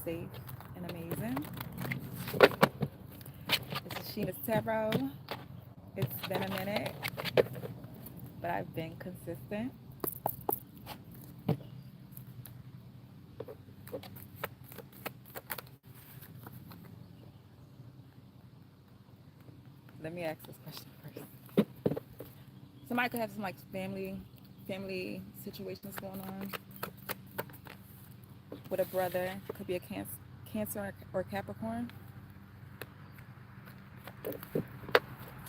safe and amazing. This is Sheena's Tarot. It's been a minute, but I've been consistent. Let me ask this question first. Somebody could have some like family situations going on with a brother. Could be a Cancer or Capricorn.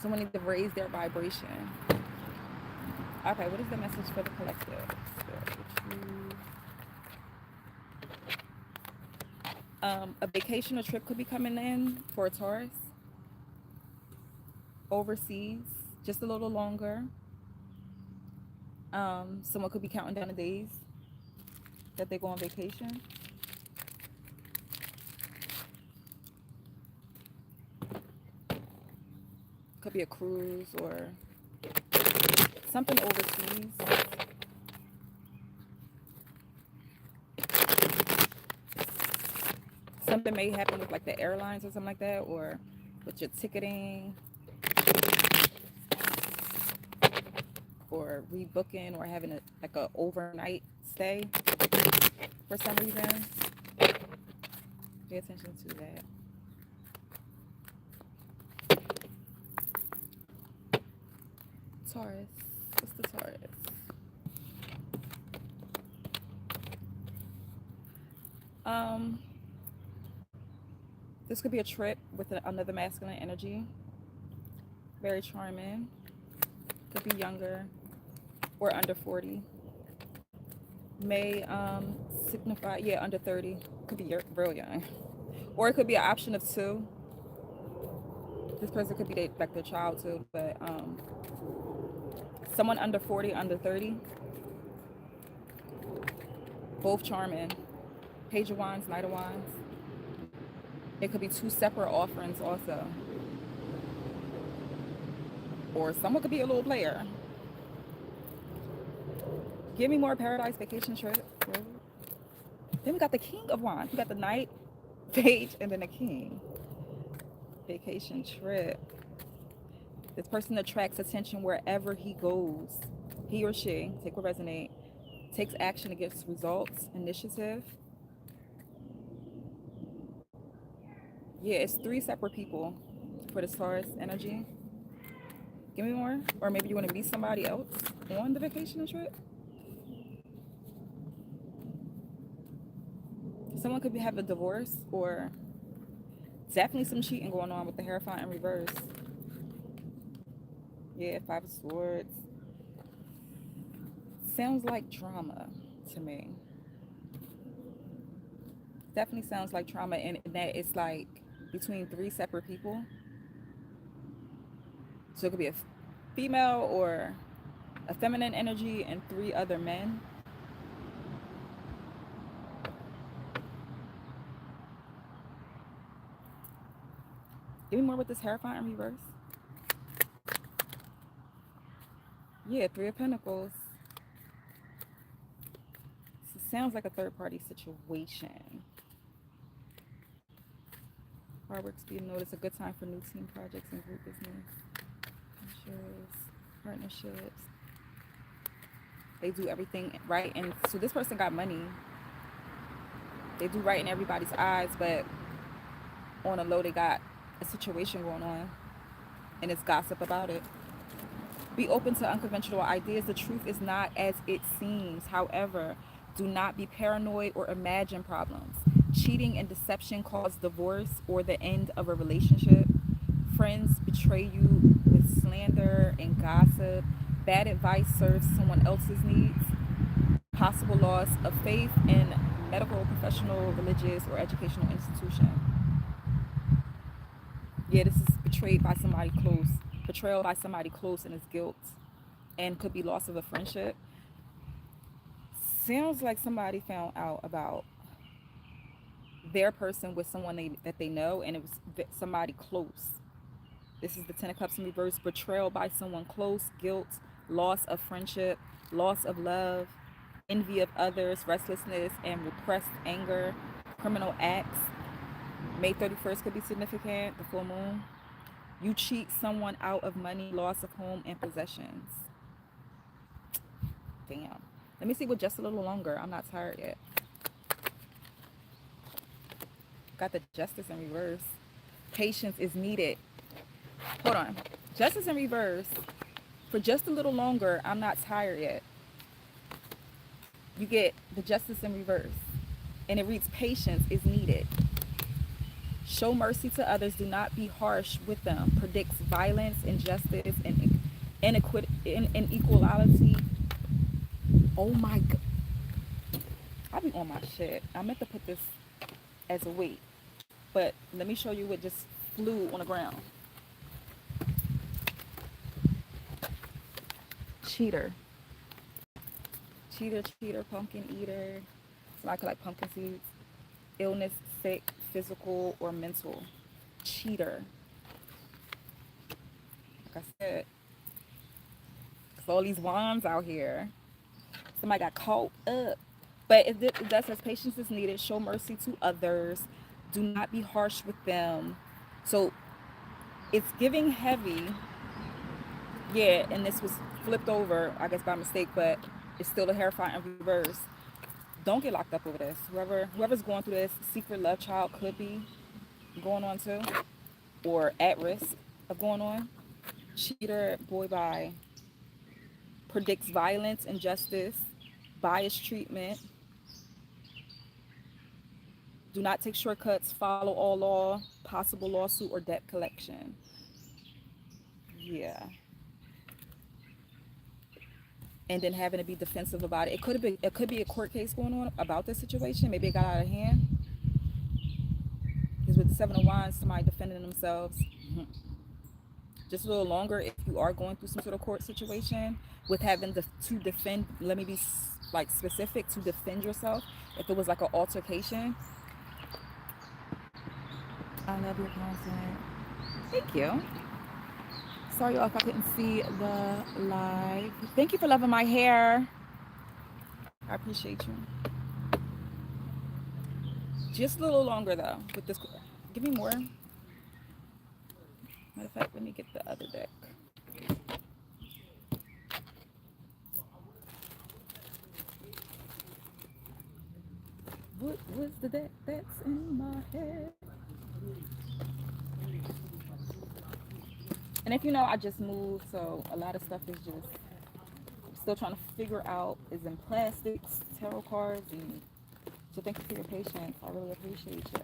Someone needs to raise their vibration. Okay, what is the message for the collective? A vacation or trip could be coming in for a Taurus. Overseas, just a little longer. Someone could be counting down the days that they go on vacation. Could be a cruise or something overseas. Something may happen with like the airlines or something like that, or with your ticketing, or rebooking, or having a overnight stay for some reason. Pay attention to that. Taurus. What's the Taurus? This could be a trip with another masculine energy. Very charming. Could be younger or under 40. May signify, yeah, under 30. Could be real young. Or it could be an option of two. This person could be like their child too, but someone under 40, under 30. Both charming. Page of Wands, Knight of Wands. It could be two separate offerings also. Or someone could be a little player. Give me more Paradise Vacation trip. Then we got the King of Wands. We got the Knight, Page, and then the King. Vacation trip. This person attracts attention wherever he goes. He or she, take what resonate, takes action against results, initiative. Yeah, it's three separate people for this Taurus energy. Give me more. Or maybe you want to meet somebody else on the vacation trip. Someone could have a divorce or definitely some cheating going on with the Hierophant in reverse. Yeah, Five of Swords. Sounds like drama to me. Definitely sounds like trauma, and that it's like between three separate people. So it could be a female or a feminine energy and three other men. Give me more with this Hierophant in reverse. Yeah, Three of Pentacles. So it sounds like a third-party situation. Hard work's being noticed. A good time for new team projects and group business. Partnerships. They do everything right. And so this person got money. They do right in everybody's eyes, but on a low, they got a situation going on. And it's gossip about it. Be open to unconventional ideas. The truth is not as it seems. However, do not be paranoid or imagine problems. Cheating and deception cause divorce or the end of a relationship. Friends betray you with slander and gossip. Bad advice serves someone else's needs. Possible loss of faith in medical, professional, religious, or educational institution. Yeah, this is betrayed by somebody close. Betrayal by somebody close and is guilt. And could be loss of a friendship. Sounds like somebody found out about their person with someone that they know, and it was somebody close. This is the Ten of Cups in reverse. Betrayal by someone close, guilt, loss of friendship, loss of love, envy of others, restlessness, and repressed anger. criminal acts. May 31st could be significant, the full moon. You cheat someone out of money, loss of home, and possessions. Damn. Let me see what just a little longer. I'm not tired yet. Got the justice in reverse. Patience is needed. Hold on. Justice in reverse. For just a little longer, I'm not tired yet. You get the justice in reverse. And it reads, patience is needed. Show mercy to others. Do not be harsh with them. Predicts violence, injustice, and inequality. Oh my God. I be on my shit. I meant to put this as a weight. But let me show you what just flew on the ground. Cheater. Cheater, pumpkin eater. Somebody could like pumpkin seeds. Illness, sick, physical, or mental. Cheater. Like I said, there's all these wands out here. Somebody got caught up. But it does says patience is needed. Show mercy to others. Do not be harsh with them. So it's giving heavy. Yeah, and this was flipped over, I guess by mistake, but it's still a Hierophant in reverse. Don't get locked up over this. Whoever's going through this, secret love child could be going on too, or at risk of going on. Cheater, boy bye. Predicts violence, injustice, biased treatment. Do not take shortcuts. Follow all law. Possible lawsuit or debt collection. Yeah. And then having to be defensive about it. It could be a court case going on about this situation. Maybe it got out of hand. Because with the Seven of Wands, somebody defending themselves. Just a little longer if you are going through some sort of court situation with having to defend. Let me be like specific, to defend yourself. If it was like an altercation. I love your content. Thank you. Sorry y'all if I couldn't see the live. Thank you for loving my hair. I appreciate you. Just a little longer though with this. Give me more. Matter of fact, let me get the other deck. What was the deck that's in my head? And if you know, I just moved, so a lot of stuff is just still trying to figure out. Is in plastics, tarot cards, and so thank you for your patience. I really appreciate you.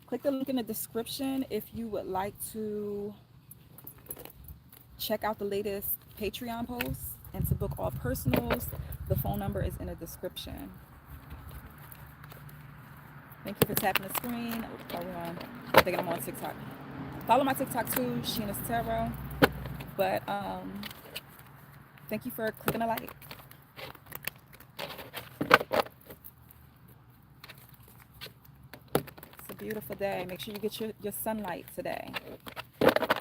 Click the link in the description if you would like to check out the latest Patreon posts and to book all personals. The phone number is in the description. Thank you for tapping the screen. I think I'm on TikTok. Follow my TikTok too, Sheeniatarot. But thank you for clicking a like. It's a beautiful day. Make sure you get your sunlight today.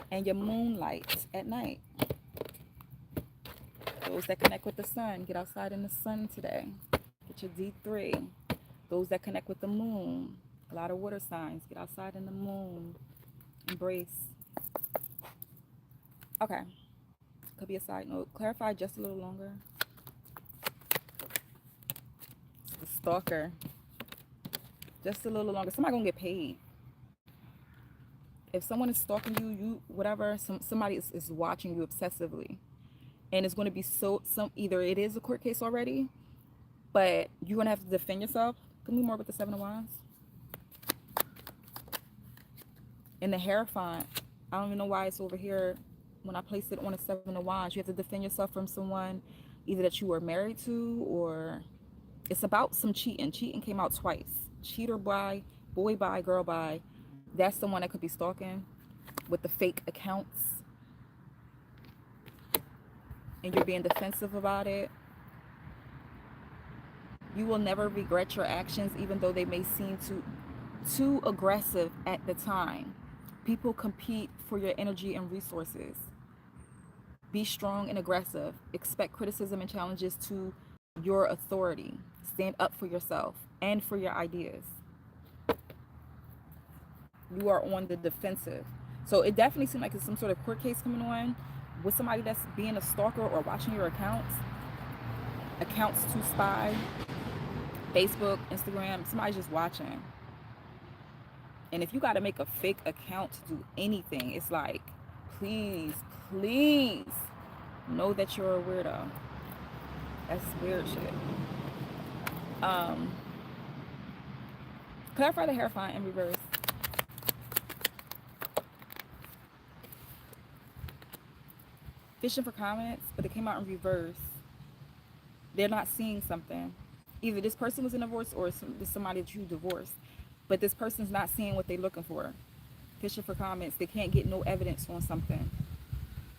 And your moonlight at night. Those that connect with the sun, get outside in the sun today. Get your D3. Those that connect with the moon, a lot of water signs, get outside in the moon. Embrace. Okay. Could be a side note. Clarify just a little longer. The stalker. Just a little longer. Somebody gonna get paid. If someone is stalking you, whatever, somebody is watching you obsessively. And it's going to be either it is a court case already, but you're going to have to defend yourself. Give me more with the Seven of Wands. And the Hierophant, I don't even know why it's over here. When I placed it on the Seven of Wands, you have to defend yourself from someone either that you were married to, or it's about some cheating. Cheating came out twice. Cheater by, boy by, girl by. That's the one that could be stalking with the fake accounts. And you're being defensive about it. You will never regret your actions, even though they may seem too aggressive at the time. People compete for your energy and resources. Be strong and aggressive. Expect criticism and challenges to your authority. Stand up for yourself and for your ideas. You are on the defensive. So it definitely seems like it's some sort of court case coming on with somebody that's being a stalker or watching your accounts to spy, Facebook, Instagram, somebody's just watching. And if you got to make a fake account to do anything, it's like, please, please know that you're a weirdo. That's weird shit. Clarify the Hierophant in reverse. Fishing for comments, but they came out in reverse. They're not seeing something. Either this person was in a divorce or there's somebody that you divorced. But this person's not seeing what they're looking for. Fishing for comments. They can't get no evidence on something.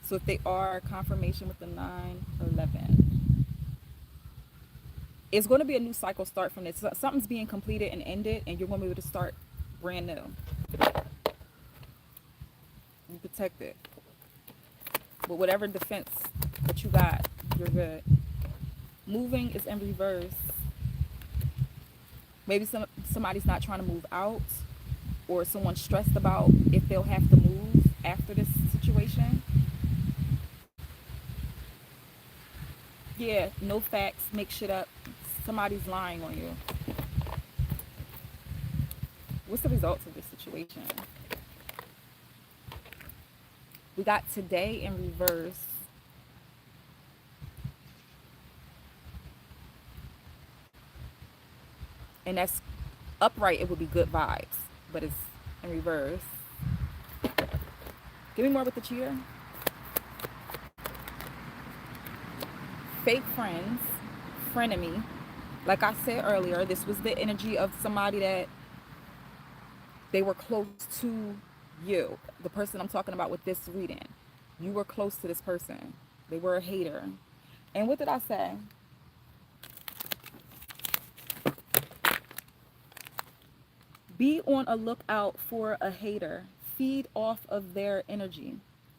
So if they are, confirmation with the 9 or 11. It's going to be a new cycle start from this. Something's being completed and ended, and you're going to be able to start brand new. You protect it. But whatever defense that you got, you're good. Moving is in reverse. Maybe somebody's not trying to move out, or someone's stressed about if they'll have to move after this situation. Yeah, no facts, make shit up. Somebody's lying on you. What's the results of this situation? We got today in reverse. And that's upright, it would be good vibes, but it's in reverse. Give me more with the cheater. Fake friends, frenemy. Like I said earlier, this was the energy of somebody that they were close to you. The person I'm talking about with this reading. You were close to this person. They were a hater. And what did I say? Be on a lookout for a hater. Feed off of their energy.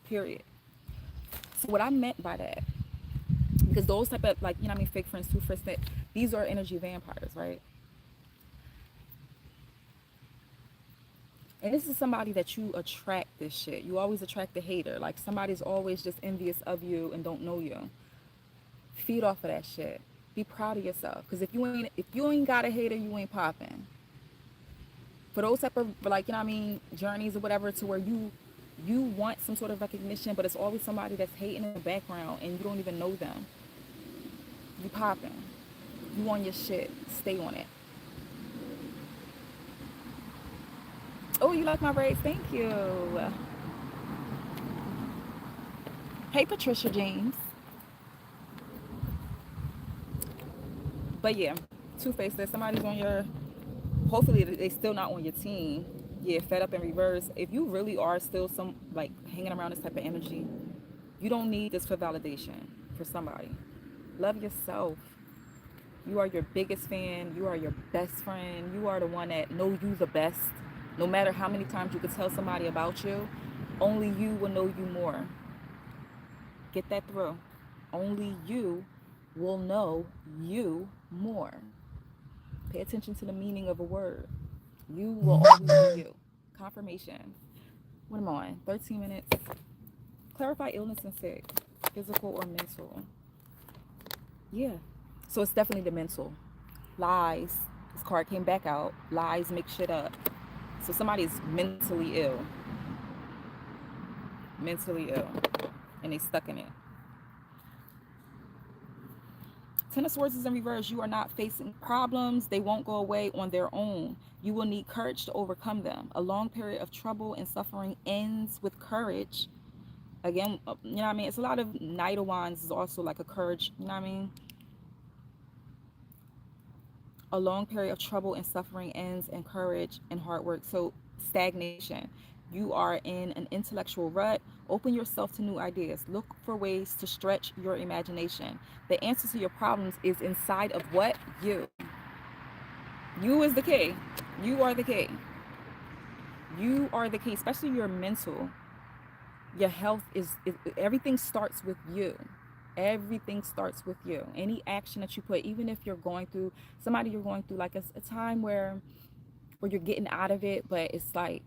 Period. So what I meant by that, because those type of, like, you know what I mean, fake friends, two friends, these are energy vampires, right? And this is somebody that you attract this shit. You always attract the hater. Like somebody's always just envious of you and don't know you. Feed off of that shit. Be proud of yourself. Because if you ain't got a hater, you ain't popping. For those type of, like, you know what I mean, journeys or whatever, to where you want some sort of recognition, but it's always somebody that's hating in the background and you don't even know them. You popping. You on your shit. Stay on it. Oh, you like my braids? Thank you. Hey, Patricia James. But yeah, two-faced. Somebody's on your, hopefully they still not on your team. Yeah, fed up in reverse. If you really are still like hanging around this type of energy, you don't need this for validation for somebody. Love yourself. You are your biggest fan. You are your best friend. You are the one that know you the best. No matter how many times you could tell somebody about you, only you will know you more. Get that through. Only you will know you more. Pay attention to the meaning of a word. You will always be you. Confirmation. What am I on? 13 minutes. Clarify illness and sick. Physical or mental. Yeah. So it's definitely the mental. Lies. This card came back out. Lies make shit up. So somebody's mentally ill. Mentally ill. And they stuck in it. Ten of Swords is in reverse. You are not facing problems. They won't go away on their own. You will need courage to overcome them. A long period of trouble and suffering ends with courage. Again, you know what I mean? It's a lot of Knight of Wands is also like a courage, you know what I mean? A long period of trouble and suffering ends in courage and hard work. So stagnation. You are in an intellectual rut. Open yourself to new ideas. Look for ways to stretch your imagination. The answer to your problems is inside of what? You. You is the key. You are the key. You are the key, especially your mental. Your health is everything starts with you. Everything starts with you. Any action that you put, even if you're going through somebody, you're going through like a time where you're getting out of it, but it's like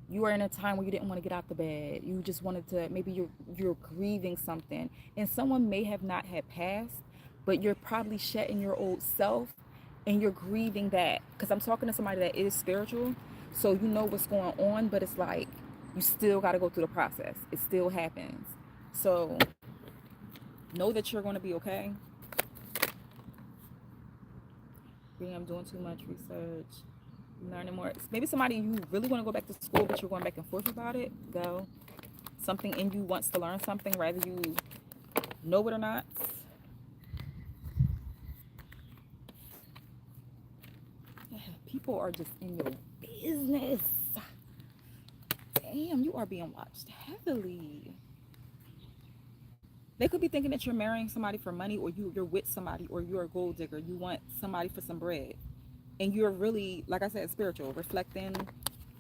you are in a time where you didn't want to get out the bed. You just wanted to, maybe you're grieving something, and someone may have not had passed, but you're probably shedding your old self, and you're grieving that. Because I'm talking to somebody that is spiritual, so you know what's going on, but it's like you still got to go through the process. It still happens. So know that you're going to be okay. I'm doing too much research, learning more. Maybe somebody you really want to go back to school, but you're going back and forth about it. Go. Something in you wants to learn something, whether you know it or not. People are just in your business. Damn, you are being watched heavily. They could be thinking that you're marrying somebody for money, or you're with somebody, or you're a gold digger. You want somebody for some bread, and you're really, like I said, spiritual, reflecting.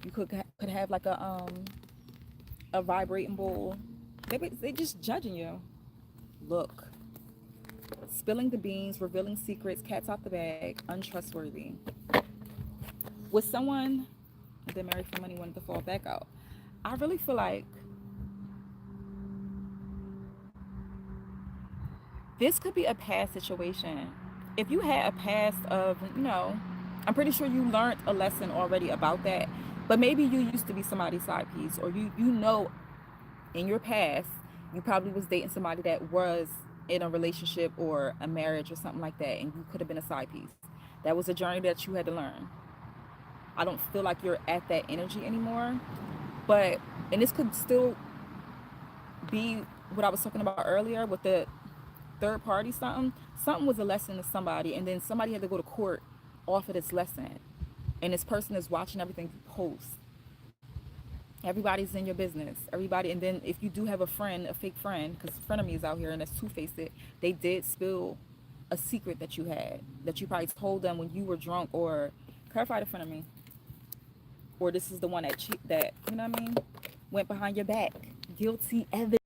You could have like a vibrating bowl. They just judging you. Look, spilling the beans, revealing secrets, cats out the bag, untrustworthy. With someone that married for money wanted to fall back out, I really feel like this could be a past situation. If you had a past of, I'm pretty sure you learned a lesson already about that. But maybe you used to be somebody's side piece, or in your past, you probably was dating somebody that was in a relationship or a marriage or something like that, and you could have been a side piece. That was a journey that you had to learn. I don't feel like you're at that energy anymore. And this could still be what I was talking about earlier with the third party. Something was a lesson to somebody, and then somebody had to go to court off of this lesson, and this person is watching everything you post. Everybody's in your business, everybody. And then if you do have a fake friend, because frenemies out here and that's two-faced, they did spill a secret that you had, that you probably told them when you were drunk, or clarify the frenemy, or this is the one that you know what I mean, went behind your back. Guilty evidence.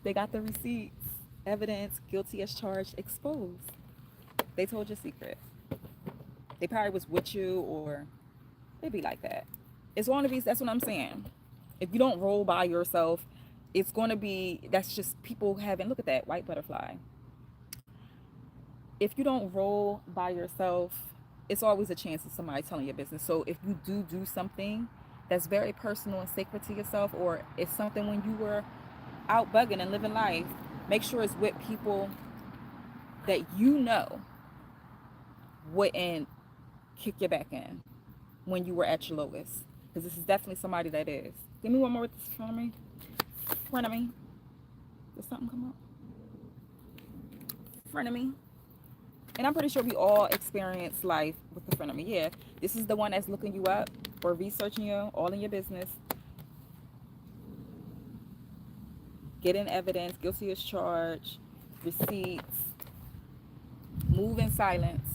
They got the receipts. Evidence, guilty as charged, exposed. They told your secret. They probably was with you, or they be like that. It's going to be, that's what I'm saying. If you don't roll by yourself, it's going to be, that's just people having, look at that white butterfly. If you don't roll by yourself, it's always a chance of somebody telling your business. So if you do something that's very personal and sacred to yourself, or it's something when you were out bugging and living life, make sure it's with people that you know wouldn't kick your back in when you were at your lowest. Because this is definitely somebody that is. Give me one more with this in front of me. Did something come up? Front of me. And I'm pretty sure we all experience life with the frenemy. Yeah, this is the one that's looking you up or researching you, all in your business. Getting evidence, guilty as charged, receipts, move in silence.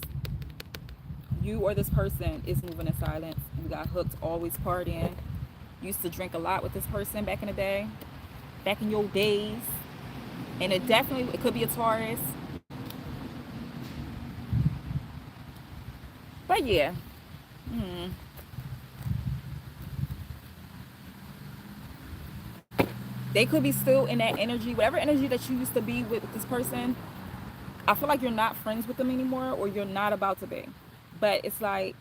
You or this person is moving in silence. You got hooked, always partying. Used to drink a lot with this person back in the day, back in your days. And it could be a Taurus. But yeah. They could be still in that energy, whatever energy that you used to be with this person. I feel like you're not friends with them anymore, or you're not about to be. But it's like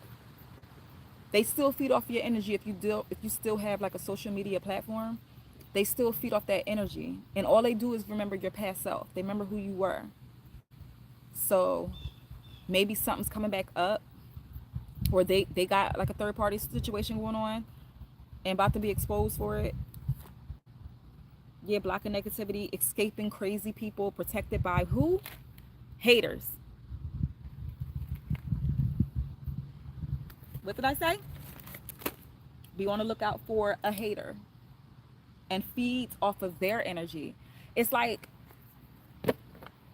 they still feed off your energy. If you still have like a social media platform, they still feed off that energy, and all they do is remember your past self. They remember who you were. So maybe something's coming back up, or they got like a third party situation going on and about to be exposed for it. Yeah, blocking negativity, escaping crazy people, protected by who? Haters. What did I say? Be on the lookout for a hater and feeds off of their energy. It's like,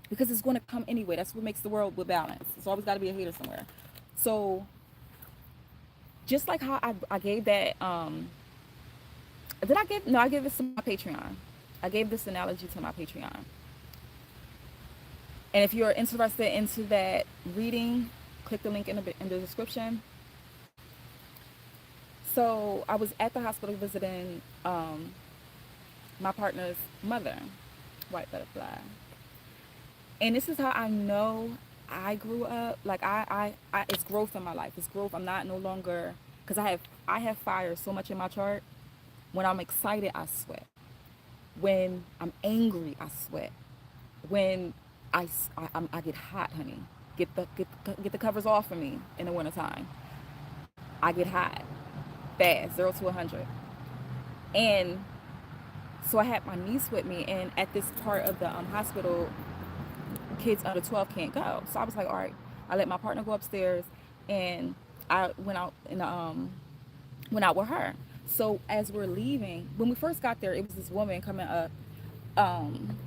because it's going to come anyway. That's what makes the world with balance. It's always got to be a hater somewhere. So just like how I gave that, I gave this to my Patreon. I gave this analogy to my Patreon. And if you're interested into that reading, click the link in the description. So I was at the hospital visiting my partner's mother, white butterfly. And this is how I know I grew up. Like it's growth in my life. It's growth. I'm not no longer, because I have fire so much in my chart. When I'm excited, I sweat. When I'm angry, I sweat. When I get hot, honey. Get the covers off of me in the wintertime. I get hot, fast, 0 to 100. And so I had my niece with me, and at this part of the hospital, kids under 12 can't go. So I was like, all right. I let my partner go upstairs, and I went out with her. So as we're leaving, when we first got there, it was this woman coming up. Um,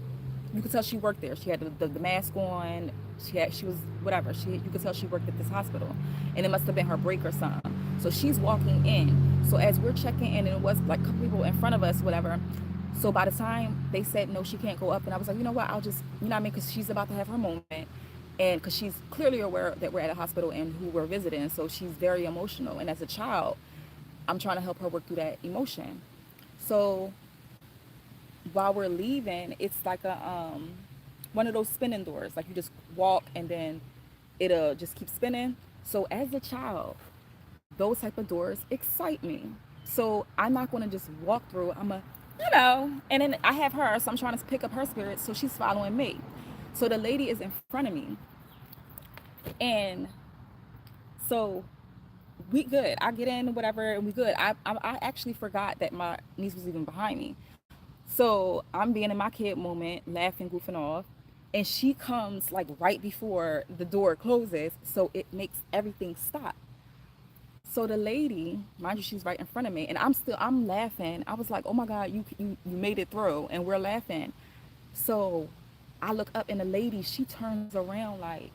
you could tell she worked there. She had the mask on. She was whatever. You could tell she worked at this hospital, and it must have been her break or something. So she's walking in. So as we're checking in, and it was like a couple people in front of us, whatever. So by the time they said no, she can't go up, and I was like, you know what? I'll just, you know what I mean, because she's about to have her moment, and because she's clearly aware that we're at a hospital and who we're visiting, so she's very emotional. And as a child, I'm trying to help her work through that emotion. So while we're leaving, it's like a one of those spinning doors. Like you just walk and then it'll just keep spinning. So as a child, those type of doors excite me. So I'm not going to just walk through. And then I have her, so I'm trying to pick up her spirit. So she's following me. So the lady is in front of me, and so we good. I get in, whatever, and we good. I actually forgot that my niece was even behind me. So I'm being in my kid moment, laughing, goofing off. And she comes like right before the door closes. So it makes everything stop. So the lady, mind you, she's right in front of me. And I'm laughing. I was like, oh my God, you made it through. And we're laughing. So I look up, and the lady, she turns around like,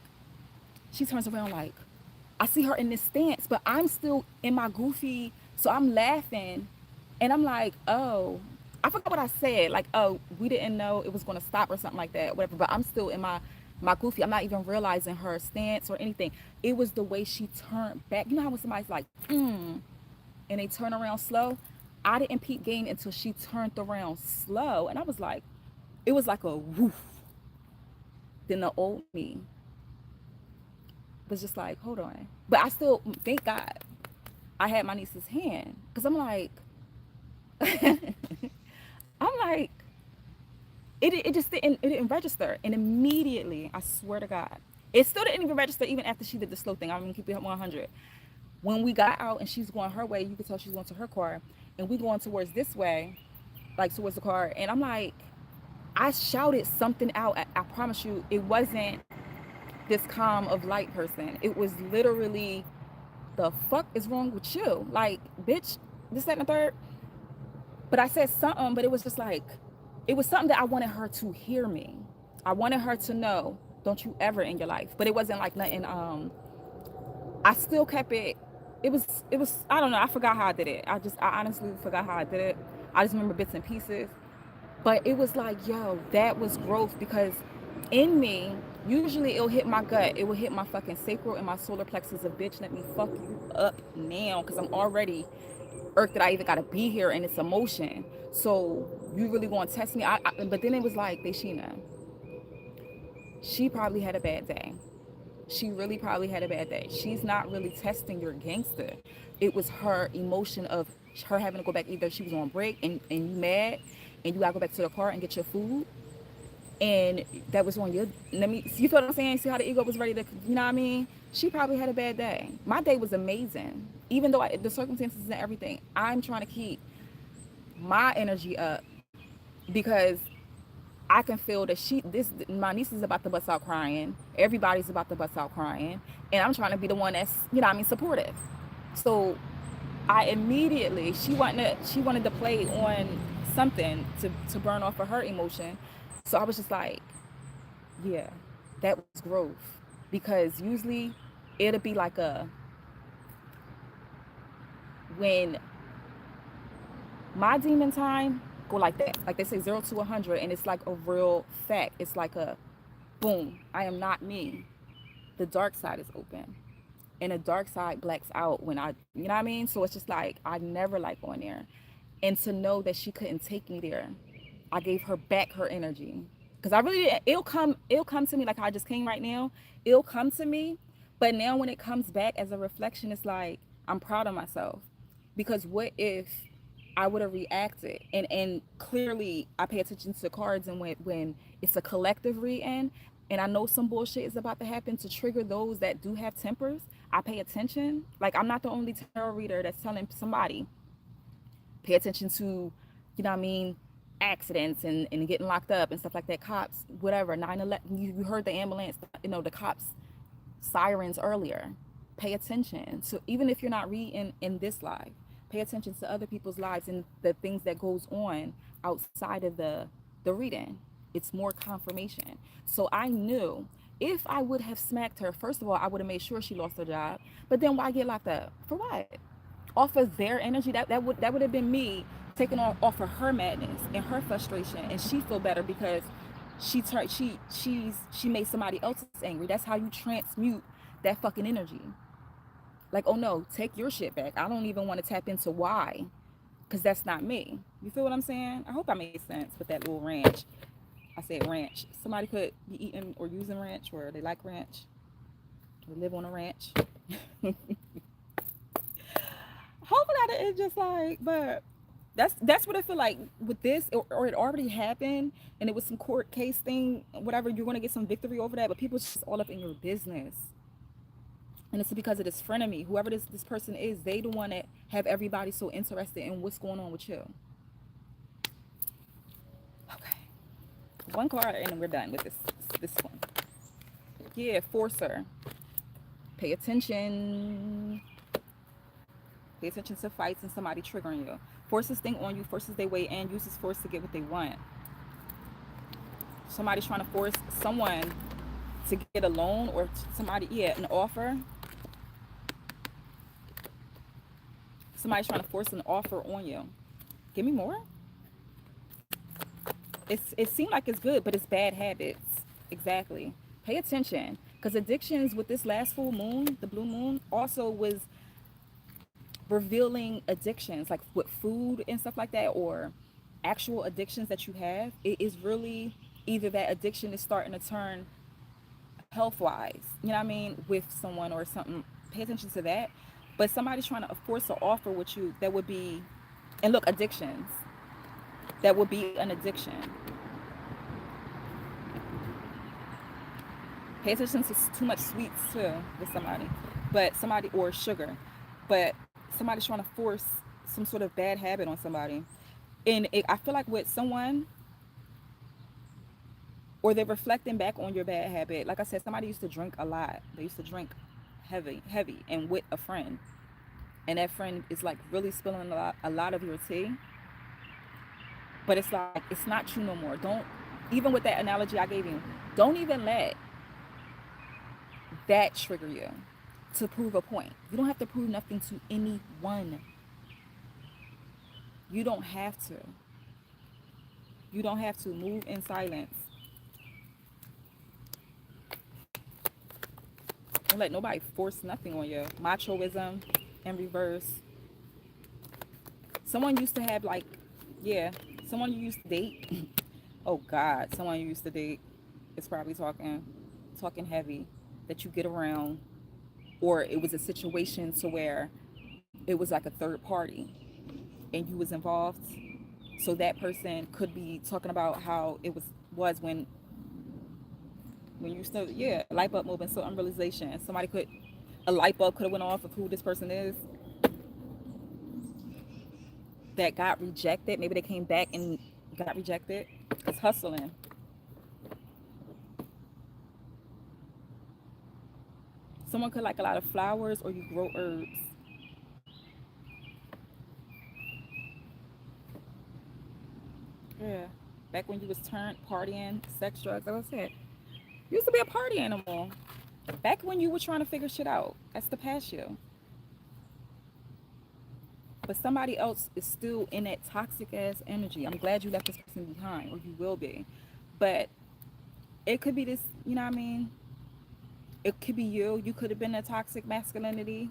I see her in this stance, but I'm still in my goofy. So I'm laughing, and I'm like, oh, I forgot what I said. Like, oh, we didn't know it was going to stop or something like that, whatever. But I'm still in my goofy. I'm not even realizing her stance or anything. It was the way she turned back. You know how when somebody's like, and they turn around slow? I didn't peep game until she turned around slow. And I was like, it was like a woof. Then the old me was just like, hold on. But I still, thank God, I had my niece's hand. Because I'm like, I'm like, it didn't register. And immediately, I swear to God, it still didn't even register even after she did the slow thing. I'm going to keep it 100. When we got out and she's going her way, you could tell she's going to her car. And we going towards this way, like towards the car. And I'm like, I shouted something out. I promise you, it wasn't this calm of light person. It was literally, the fuck is wrong with you? Like, bitch, this, that, and the third. But I said something, but it was just like, it was something that I wanted her to hear me. I wanted her to know, don't you ever in your life. But it wasn't like nothing, I still kept it. It was, I don't know, I forgot how I did it. I honestly forgot how I did it. I just remember bits and pieces. But it was like, yo, that was growth, because in me, usually it'll hit my gut. It will hit my fucking sacral and my solar plexus of, bitch, let me fuck you up now, because I'm already irked that I even got to be here, and it's emotion. So you really going to test me? But then it was like, Sheena, she probably had a bad day. She really probably had a bad day. She's not really testing your gangster. It was her emotion of her having to go back. Either she was on break and you mad and you gotta go back to the car and get your food, and that was on your, you feel what I'm saying? See how the ego was ready to, you know what I mean? She probably had a bad day. My day was amazing. Even though the circumstances and everything, I'm trying to keep my energy up, because I can feel that my niece is about to bust out crying. Everybody's about to bust out crying. And I'm trying to be the one that's, you know what I mean, supportive. So I immediately, she wanted to play on something to burn off of her emotion. So I was just like, yeah, that was growth. Because usually it'll be like when my demon time people like that. Like they say 0 to 100, and it's like a real fact. It's like a boom, I am not me. The dark side is open. And the dark side blacks out when you know what I mean? So it's just like, I never like going there. And to know that she couldn't take me there, I gave her back her energy. Because I really, it'll come to me like how I just came right now. It'll come to me. But now when it comes back as a reflection, it's like, I'm proud of myself. Because what if I would have reacted? And clearly I pay attention to cards, and when it's a collective reading and I know some bullshit is about to happen to trigger those that do have tempers, I pay attention. Like, I'm not the only tarot reader that's telling somebody, pay attention to, you know what I mean, accidents and getting locked up and stuff like that. Cops, whatever, 9/11, you heard the ambulance, you know, the cops sirens earlier. Pay attention. So even if you're not reading in this life, pay attention to other people's lives and the things that goes on outside of the reading. It's more confirmation. So I knew if I would have smacked her, first of all, I would have made sure she lost her job. But then why get locked up? For what? Off of their energy, that would have been me taking off of her madness and her frustration, and she feel better because she made somebody else angry. That's how you transmute that fucking energy. Like, oh no, take your shit back. I don't even want to tap into why, because that's not me. You feel what I'm saying? I hope I made sense with that little ranch. I said ranch. Somebody could be eating or using ranch, or they like ranch, or live on a ranch. Hopefully it's just like, but that's what I feel like with this, or it already happened and it was some court case thing, whatever. You're going to get some victory over that, but people just all up in your business. And it's because of this frenemy, whoever this person is, they the one that have everybody so interested in what's going on with you. Okay, one card and then we're done with this one. Yeah, forcer. Pay attention. Pay attention to fights and somebody triggering you. Forces thing on you, forces their way in, uses force to get what they want. Somebody's trying to force someone to get a loan, or somebody, yeah, an offer. Somebody's trying to force an offer on you. Give me more. It seemed like it's good, but it's bad habits. Exactly. Pay attention, because addictions with this last full moon, the blue moon, also was revealing addictions like with food and stuff like that, or actual addictions that you have. It is really either that addiction is starting to turn health wise, you know what I mean, with someone or something. Pay attention to that. But somebody's trying to force an offer with you that would be, and look, addictions, that would be an addiction. Pay attention to too much sweets too with somebody, but somebody, or sugar, but somebody's trying to force some sort of bad habit on somebody. And I feel like with someone, or they're reflecting back on your bad habit. Like I said, somebody used to drink a lot. They used to drink heavy, and with a friend. And that friend is like really spilling a lot of your tea. But it's like, it's not you no more. Don't, even with that analogy I gave you, don't even let that trigger you to prove a point. You don't have to prove nothing to anyone. You don't have to. You don't have to. Move in silence. Don't let nobody force nothing on you. Machoism in reverse. Someone used to have like, yeah, someone you used to date. Oh God, someone you used to date is probably talking heavy that you get around, or it was a situation to where it was like a third party and you was involved. So that person could be talking about how it was when you still, yeah, light bulb moment, so unrealization. Somebody could, a light bulb could have went off of who this person is that got rejected. Maybe they came back and got rejected. It's hustling. Someone could like a lot of flowers, or you grow herbs. Yeah. Back when you was turned partying, sex, drugs, like I said. You used to be a party animal. Back when you were trying to figure shit out. That's the past you. But somebody else is still in that toxic ass energy. I'm glad you left this person behind, or you will be. But it could be this, you know what I mean? It could be you. You could have been a toxic masculinity,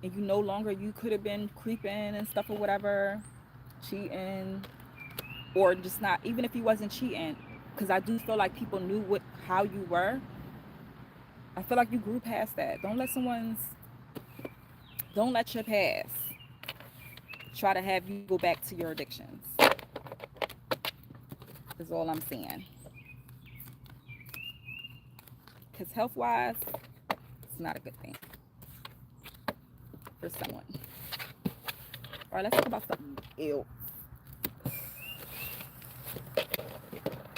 and you no longer, you could have been creeping and stuff or whatever, cheating, or just not, even if you wasn't cheating, because I do feel like people knew how you were. I feel like you grew past that. Don't let your past try to have you go back to your addictions, is all I'm saying. Because health wise, it's not a good thing for someone. All right, let's talk about something else.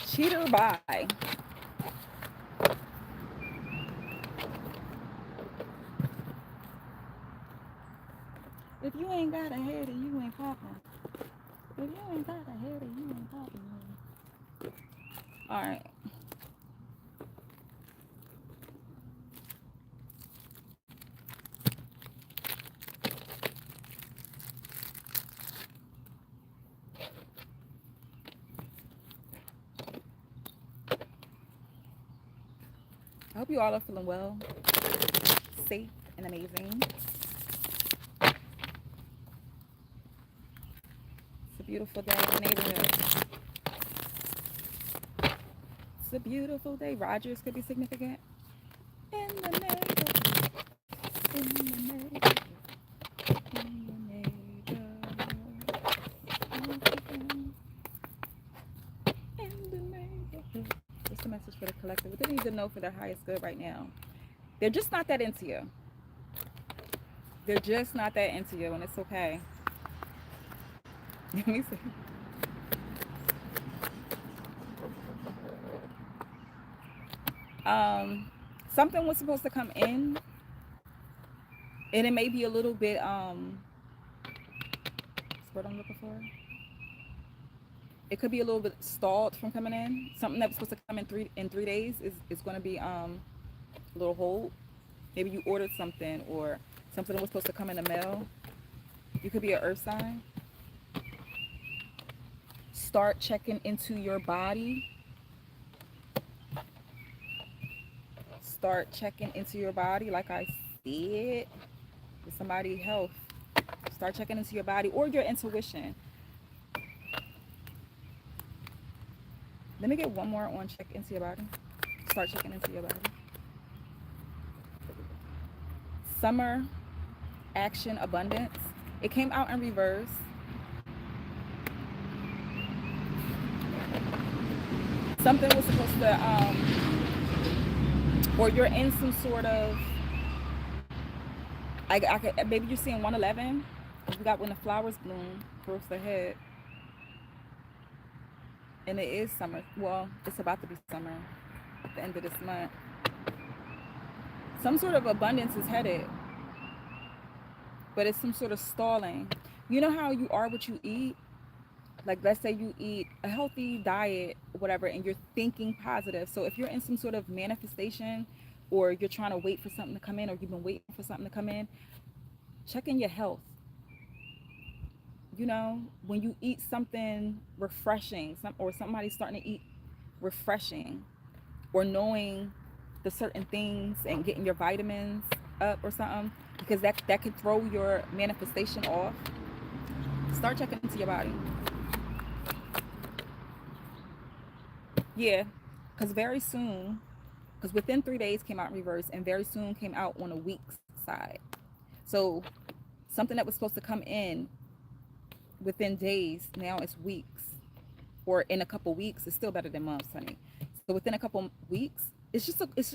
Cheater by. If you ain't got a head, you ain't popping. If you ain't got a head, you ain't popping. All right. I hope you all are feeling well, safe, and amazing. It's a beautiful day in the neighborhood. It's a beautiful day. Rogers could be significant. In the neighborhood. In the neighborhood. In the neighborhood. In the neighborhood. Just a message for the collective. What they need to know for their highest good right now. They're just not that into you. They're just not that into you, and it's okay. Let me see. Something was supposed to come in, and it may be a little bit what's what I'm looking for. It could be a little bit stalled from coming in. Something that was supposed to come in 3 days is going to be a little hold. Maybe you ordered something, or something that was supposed to come in the mail. You could be an earth sign. Start checking into your body. Start checking into your body, like I said, with somebody's health. Start checking into your body or your intuition. Let me get one more on check into your body. Start checking into your body. Summer, action, abundance. It came out in reverse. Something was supposed to, or you're in some sort of, maybe you're seeing 111. We got when the flowers bloom, growth ahead. And it is summer. Well, it's about to be summer at the end of this month. Some sort of abundance is headed, but it's some sort of stalling. You know how you are what you eat? Like, let's say you eat a healthy diet, whatever, and you're thinking positive. So if you're in some sort of manifestation, or you're trying to wait for something to come in, or you've been waiting for something to come in, check in your health. You know, when you eat something refreshing, or somebody's starting to eat refreshing, or knowing the certain things and getting your vitamins up or something, because that could throw your manifestation off. Start checking into your body. Yeah, because very soon, because within 3 days came out in reverse, and very soon came out on a week's side. So something that was supposed to come in within days, now it's weeks, or in a couple weeks. It's still better than months, honey. So within a couple weeks, it's just like it's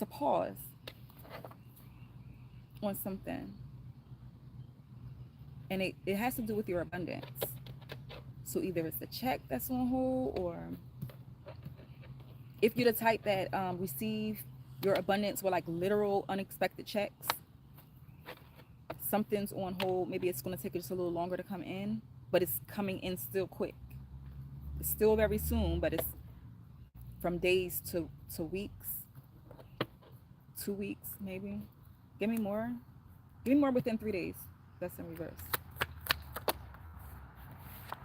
a pause on something, and it has to do with your abundance. So either it's the check that's on hold, or if you're the type that receive your abundance with like literal unexpected checks, something's on hold. Maybe it's going to take just a little longer to come in, but it's coming in still quick. It's still very soon, but it's from days to weeks, 2 weeks maybe. Give me more. Give me more within 3 days. That's in reverse.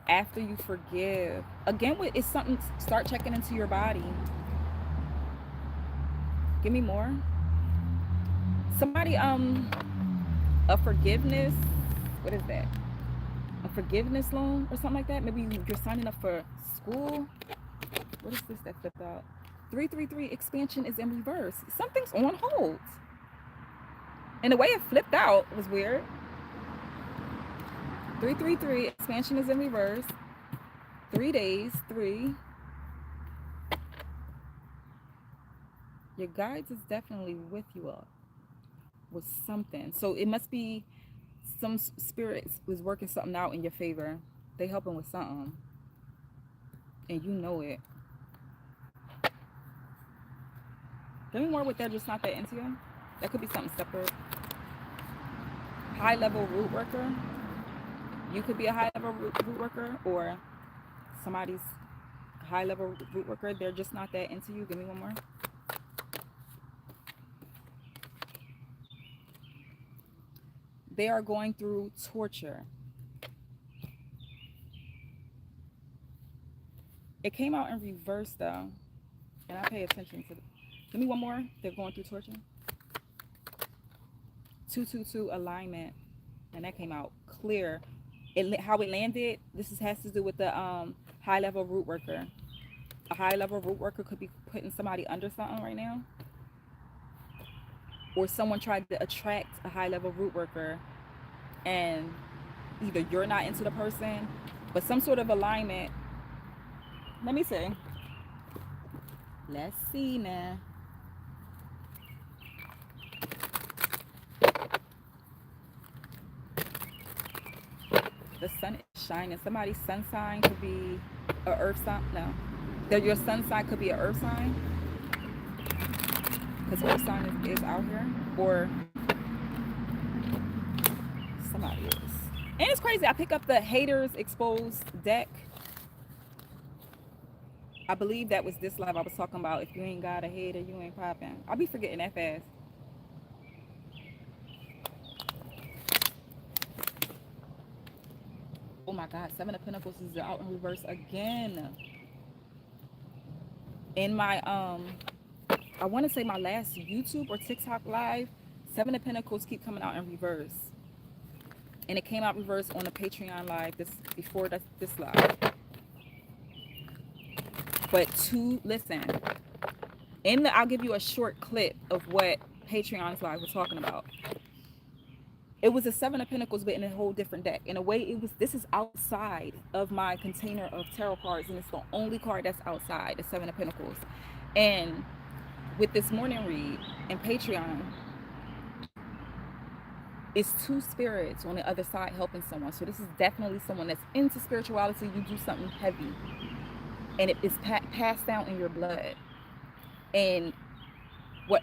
After you forgive. Again, it's something, start checking into your body. Give me more. Somebody, a forgiveness, what is that? A forgiveness loan or something like that? Maybe you're signing up for school. What is this that flipped out? 333 expansion is in reverse. Something's on hold. And the way it flipped out was weird. 333 expansion is in reverse. 3 days, 3. Your guides is definitely with you all with something. So it must be some spirits was working something out in your favor. They helping with something. And you know it. Give me more with that, just not that into you. That could be something separate. High level root worker. You could be a high level root worker, or somebody's high level root worker. They're just not that into you. Give me one more. They are going through torture. It came out in reverse though, and I pay attention to. Give me one more. They're going through torture. 222 alignment, and that came out clear. How it landed. Has to do with the high level root worker. A high level root worker could be putting somebody under something right now, or someone tried to attract a high level root worker, and either you're not into the person, but some sort of alignment. Let me see. Let's see now. The sun is shining. Somebody's sun sign could be a earth sign. No. Your sun sign could be an earth sign. Because earth sign is out here. Or somebody is. And it's crazy. I pick up the haters exposed deck. I believe that was this live I was talking about. If you ain't got a hater, you ain't popping. I'll be forgetting that fast. Oh my God, Seven of Pentacles is out in reverse again. In my I want to say my last YouTube or TikTok live, Seven of Pentacles keep coming out in reverse. And it came out reverse on the Patreon live before this live. But listen, I'll give you a short clip of what Patreon's live was talking about. It was a Seven of Pentacles, but in a whole different deck. In a way, this is outside of my container of tarot cards, and it's the only card that's outside, the Seven of Pentacles. And with this morning read and Patreon, it's two spirits on the other side helping someone. So this is definitely someone that's into spirituality. You do something heavy, and it is passed down in your blood. And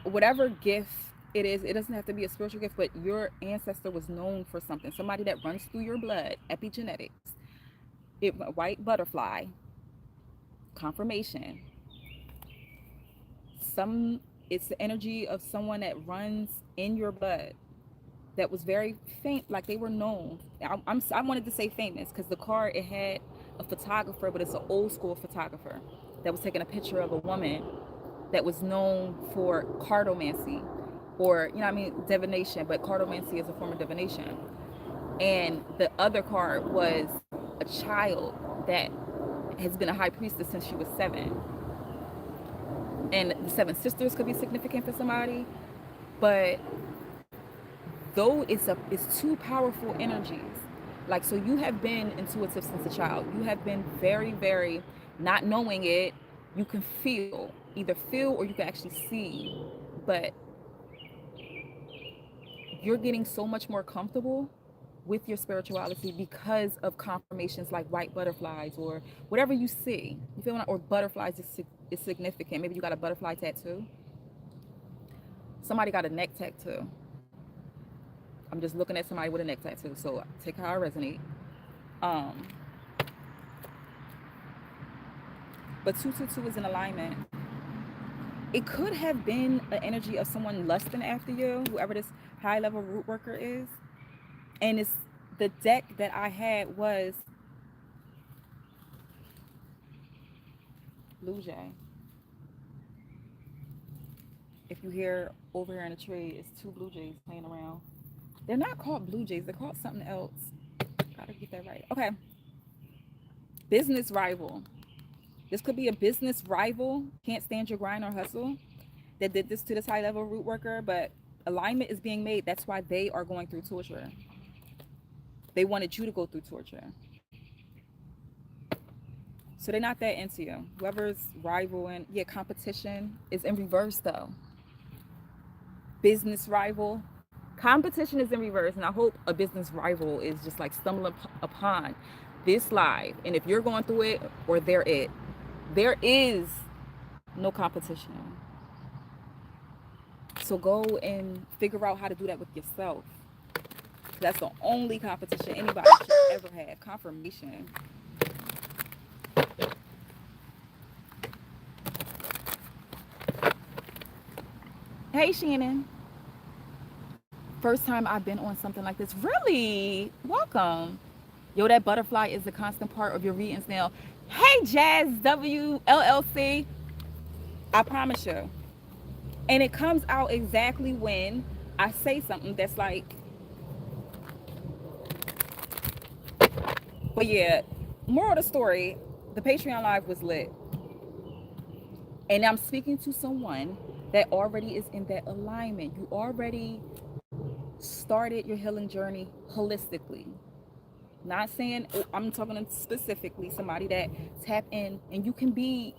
whatever gift it is, it doesn't have to be a spiritual gift, but your ancestor was known for something. Somebody that runs through your blood, epigenetics, white butterfly, confirmation. It's the energy of someone that runs in your blood that was very faint, like they were known. I wanted to say famous because the card, it had a photographer, but it's an old school photographer that was taking a picture of a woman that was known for cartomancy, or, you know what I mean, divination, but cartomancy is a form of divination. And the other card was a child that has been a high priestess since she was 7. And the 7 sisters could be significant for somebody, but though it's two powerful energies. Like, so you have been intuitive since a child. You have been very, very, not knowing it, you can either feel or you can actually see, but you're getting so much more comfortable with your spirituality because of confirmations like white butterflies or whatever you see. You feel me? Or butterflies is significant. Maybe you got a butterfly tattoo. Somebody got a neck tattoo. I'm just looking at somebody with a neck tattoo, so take how I resonate. But 222 is in alignment. It could have been an energy of someone lusting after you, high level root worker is. And it's the deck that I had was Blue Jay. If you hear over here in the tree, it's two blue jays playing around. They're not called blue jays, they're called something else. Gotta get that right. Okay. Business rival. This could be a business rival, can't stand your grind or hustle, that did this to this high level root worker, but alignment is being made. That's why they are going through torture. They wanted you to go through torture. So they're not that into you. Whoever's rival and yeah, competition is in reverse though. Business rival. Competition is in reverse, and I hope a business rival is just like stumbling upon this live. And if you're going through it or they're it, there is no competition. So go and figure out how to do that with yourself. That's the only competition anybody should ever have. Confirmation. Hey, Shannon. First time I've been on something like this. Really? Welcome. Yo, that butterfly is a constant part of your readings now. Hey, Jazz WLLC. I promise you. And it comes out exactly when I say something that's like, but yeah, moral of the story, the Patreon live was lit. And I'm speaking to someone that already is in that alignment. You already started your healing journey holistically. Not saying, I'm talking specifically somebody that tap in, and you can be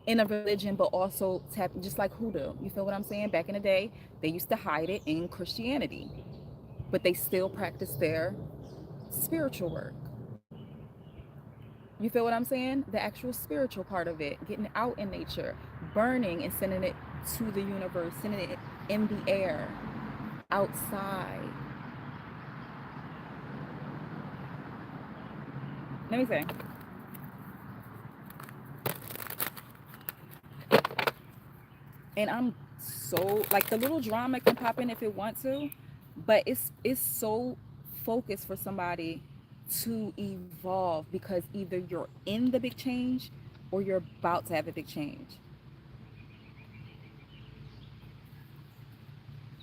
in a religion but also tap just like hoodoo. You feel what I'm saying? Back in the day, they used to hide it in Christianity, but they still practice their spiritual work. You feel what I'm saying? The actual spiritual part of it, getting out in nature, burning and sending it to the universe, sending it in the air, outside. Let me say. And I'm so like, the little drama can pop in if it wants to, but it's so focused for somebody to evolve, because either you're in the big change or you're about to have a big change.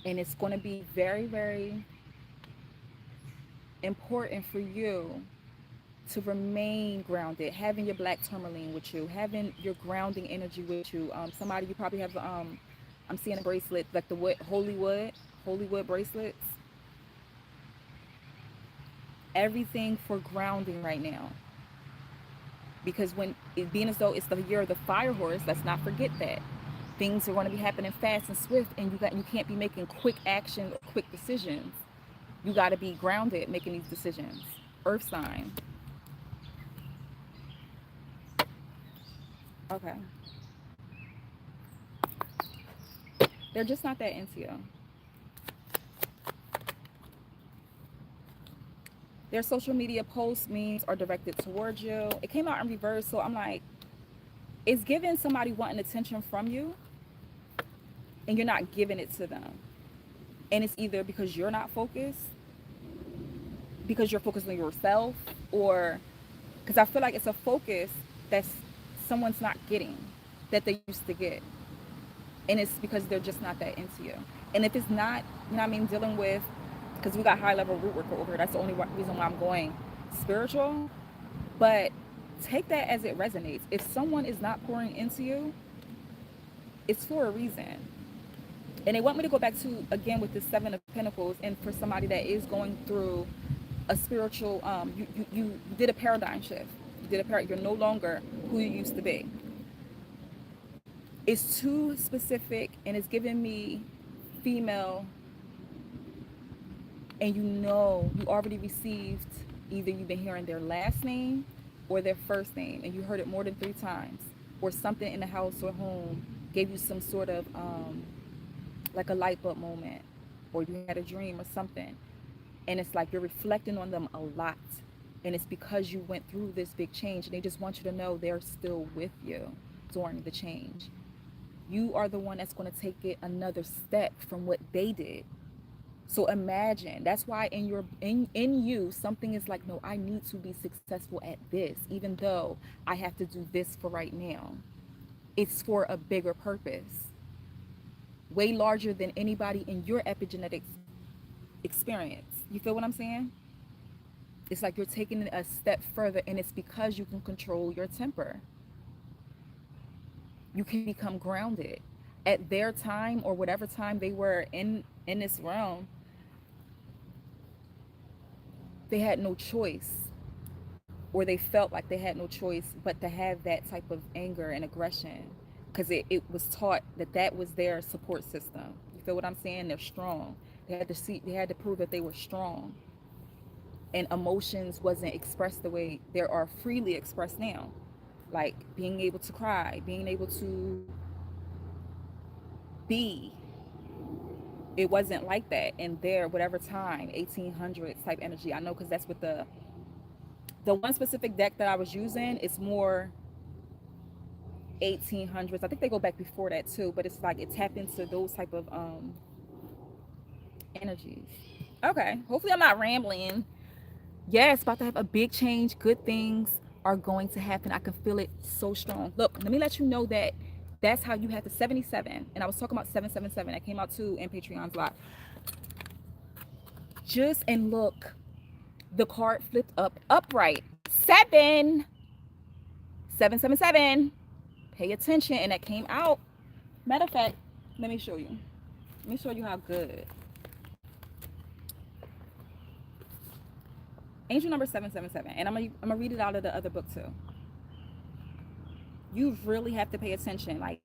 And it's going to be very, very important for you to remain grounded, having your black tourmaline with you, having your grounding energy with you. Somebody, you probably have I'm seeing a bracelet like the wood, holy wood bracelets. Everything for grounding right now, because when it being as though it's the year of the fire horse, let's not forget that things are going to be happening fast and swift, and you can't be making quick action or quick decisions. You got to be grounded making these decisions. Earth sign. Okay. They're just not that into you. Their social media posts, memes are directed towards you. It came out in reverse, so I'm like, it's giving somebody wanting attention from you, and you're not giving it to them. And it's either because you're not focused, because you're focused on yourself, or because I feel like it's a focus that's someone's not getting that they used to get. And it's because they're just not that into you. And if it's not, you know what I mean, dealing with, because we got high level root work over here, that's the only reason why I'm going spiritual. But take that as it resonates. If someone is not pouring into you, it's for a reason. And they want me to go back to, again, with the Seven of Pentacles, and for somebody that is going through a spiritual, you did a paradigm shift. You're no longer who you used to be. It's too specific, and it's giving me female, and you already received, either you've been hearing their last name or their first name, and you heard it more than 3 times, or something in the house or home gave you some sort of like a light bulb moment, or you had a dream or something, and it's like you're reflecting on them a lot, and it's because you went through this big change, and they just want you to know they're still with you during the change. You are the one that's going to take it another step from what they did. So imagine, that's why in you something is like, no, I need to be successful at this, even though I have to do this for right now. It's for a bigger purpose, way larger than anybody in your epigenetics experience. You feel what I'm saying? It's like you're taking it a step further, and it's because you can control your temper. You can become grounded. At their time, or whatever time they were in this realm, they had no choice, or they felt like they had no choice but to have that type of anger and aggression, because it was taught that that was their support system. You feel what I'm saying? They're strong. They had to prove that they were strong, and emotions wasn't expressed the way they are freely expressed now, like being able to cry, being able to be. It wasn't like that in their whatever time, 1800s type energy. I know, because that's what the one specific deck that I was using is more 1800s. I think they go back before that too, but it's like it tapped into those type of energies. Okay, hopefully I'm not rambling. Yeah, it's about to have a big change. Good things are going to happen. I can feel it so strong. Look, let me let you know that that's how you have the 77. And I was talking about 777. That came out too in Patreon's live. Just and look, the card flipped up upright. 777. Pay attention. And that came out. Matter of fact, let me show you. Let me show you how good. Angel number 777. And I'm gonna read it out of the other book too. You really have to pay attention. Like,